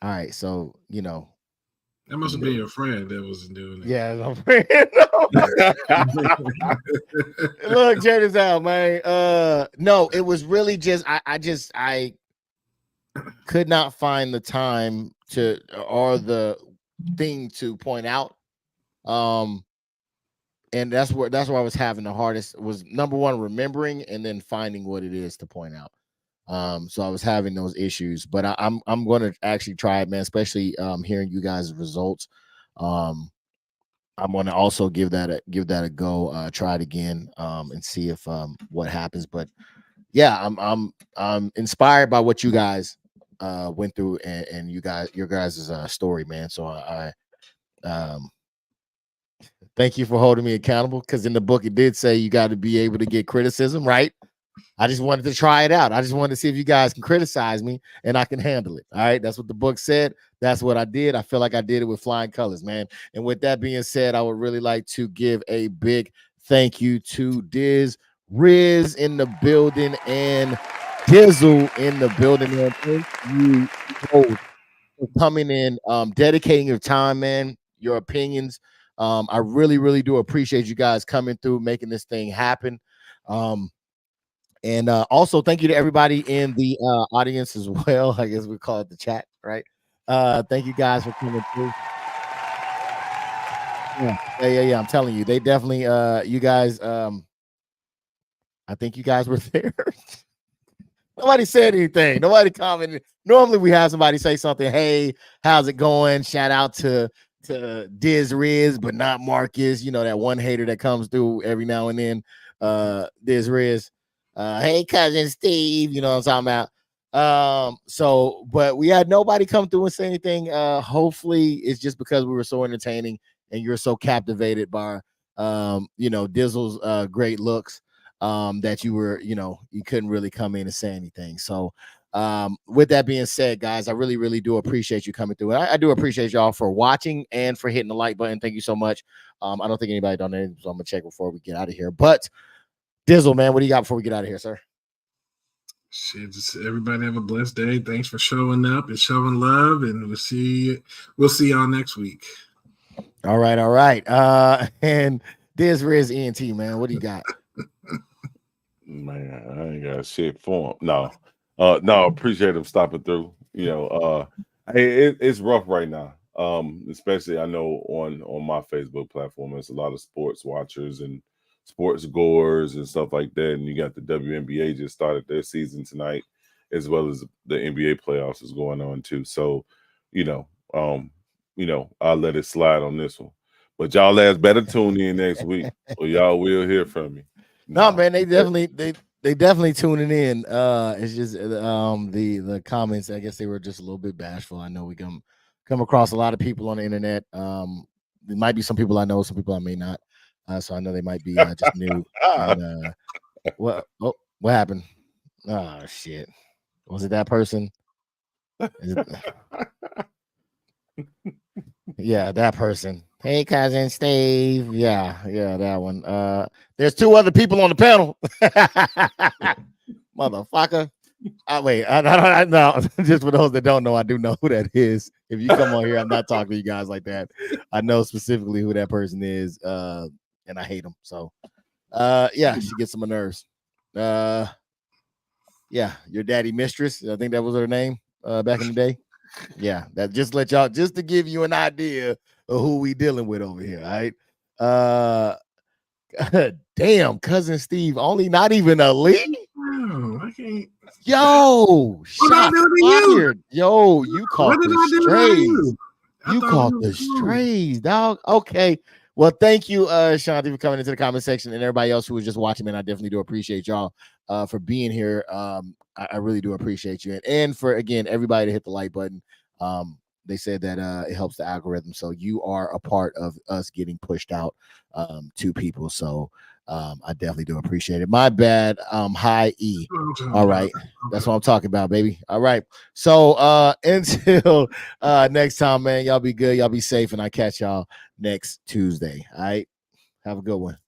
All right, so that must have been your friend that wasn't doing it. Yeah, my friend. Look, check this out, man. No, it was really just I could not find the time to or the thing to point out. And that's where I was having the hardest was number one, remembering and then finding what it is to point out. So I was having those issues, but I'm going to actually try it, man, especially hearing you guys' results. I'm going to also give that a go, try it again, and see if what happens. But yeah, I'm inspired by what you guys went through and your guys' story, man. So I thank you for holding me accountable, because in the book it did say you got to be able to get criticism, right? I just wanted to try it out. I just wanted to see if you guys can criticize me and I can handle it. All right. That's what the book said. That's what I did. I feel like I did it with flying colors, man. And with that being said, I would really like to give a big thank you to Riz in the building and DIZZEL in the building. Man. Thank you both for coming in, dedicating your time, man, your opinions. I really, really do appreciate you guys coming through, making this thing happen. And also thank you to everybody in the audience as well. I guess we call it the chat, right? Thank you guys for coming through. Yeah. I'm telling you, they definitely you guys I think you guys were there. Nobody said anything. Nobody commented. Normally we have somebody say something. Hey, how's it going? Shout out to Riz, but not Marcus. You know, that one hater that comes through every now and then. Riz. Hey, cousin Steve, you know what I'm talking about. But we had nobody come through and say anything. Hopefully it's just because we were so entertaining and you're so captivated by DIZZEL's great looks that you were, you couldn't really come in and say anything. So with that being said, guys, I really, really do appreciate you coming through. And I do appreciate y'all for watching and for hitting the like button. Thank you so much. I don't think anybody done it, so I'm gonna check before we get out of here. But DIZZEL, man, what do you got before we get out of here, sir? Shit, just everybody have a blessed day. Thanks for showing up and showing love, and we'll see y'all next week. All right. And Riz ENT, man, what do you got? Man, I ain't got shit for him. No, appreciate him stopping through. It's rough right now. Especially I know on my Facebook platform, there's a lot of sports watchers and sports goers and stuff like that. And you got the WNBA just started their season tonight, as well as the NBA playoffs is going on too. So, I'll let it slide on this one. But y'all better tune in next week, or y'all will hear from me. No, man, they definitely tuning in. It's just the comments. I guess they were just a little bit bashful. I know we come across a lot of people on the internet. There might be some people I know, some people I may not. So I know they might be just new. And, what happened? Oh shit! Was it that person? Yeah, that person. Hey, cousin Steve. Yeah, that one. There's two other people on the panel. Motherfucker. I know. Just for those that don't know, I do know who that is. If you come on here, I'm not talking to you guys like that. I know specifically who that person is. And I hate them. So she gets on my nerves. Your daddy mistress. I think that was her name back in the day. Yeah, that just to give you an idea of who we dealing with over here. All right. Damn, cousin Steve, not even a lead. Oh, I can't. Yo, shot fired. Yo, you caught the strays. You caught the strays, dog. Okay. Well, thank you, Shanti, for coming into the comment section, and everybody else who was just watching, man. I definitely do appreciate y'all for being here. I really do appreciate you. And for, again, everybody to hit the like button. They said that it helps the algorithm. So you are a part of us getting pushed out to people. So I definitely do appreciate it. My bad. High E. All right. That's what I'm talking about, baby. All right. So until next time, man, y'all be good. Y'all be safe. And I catch y'all next Tuesday. All right. Have a good one.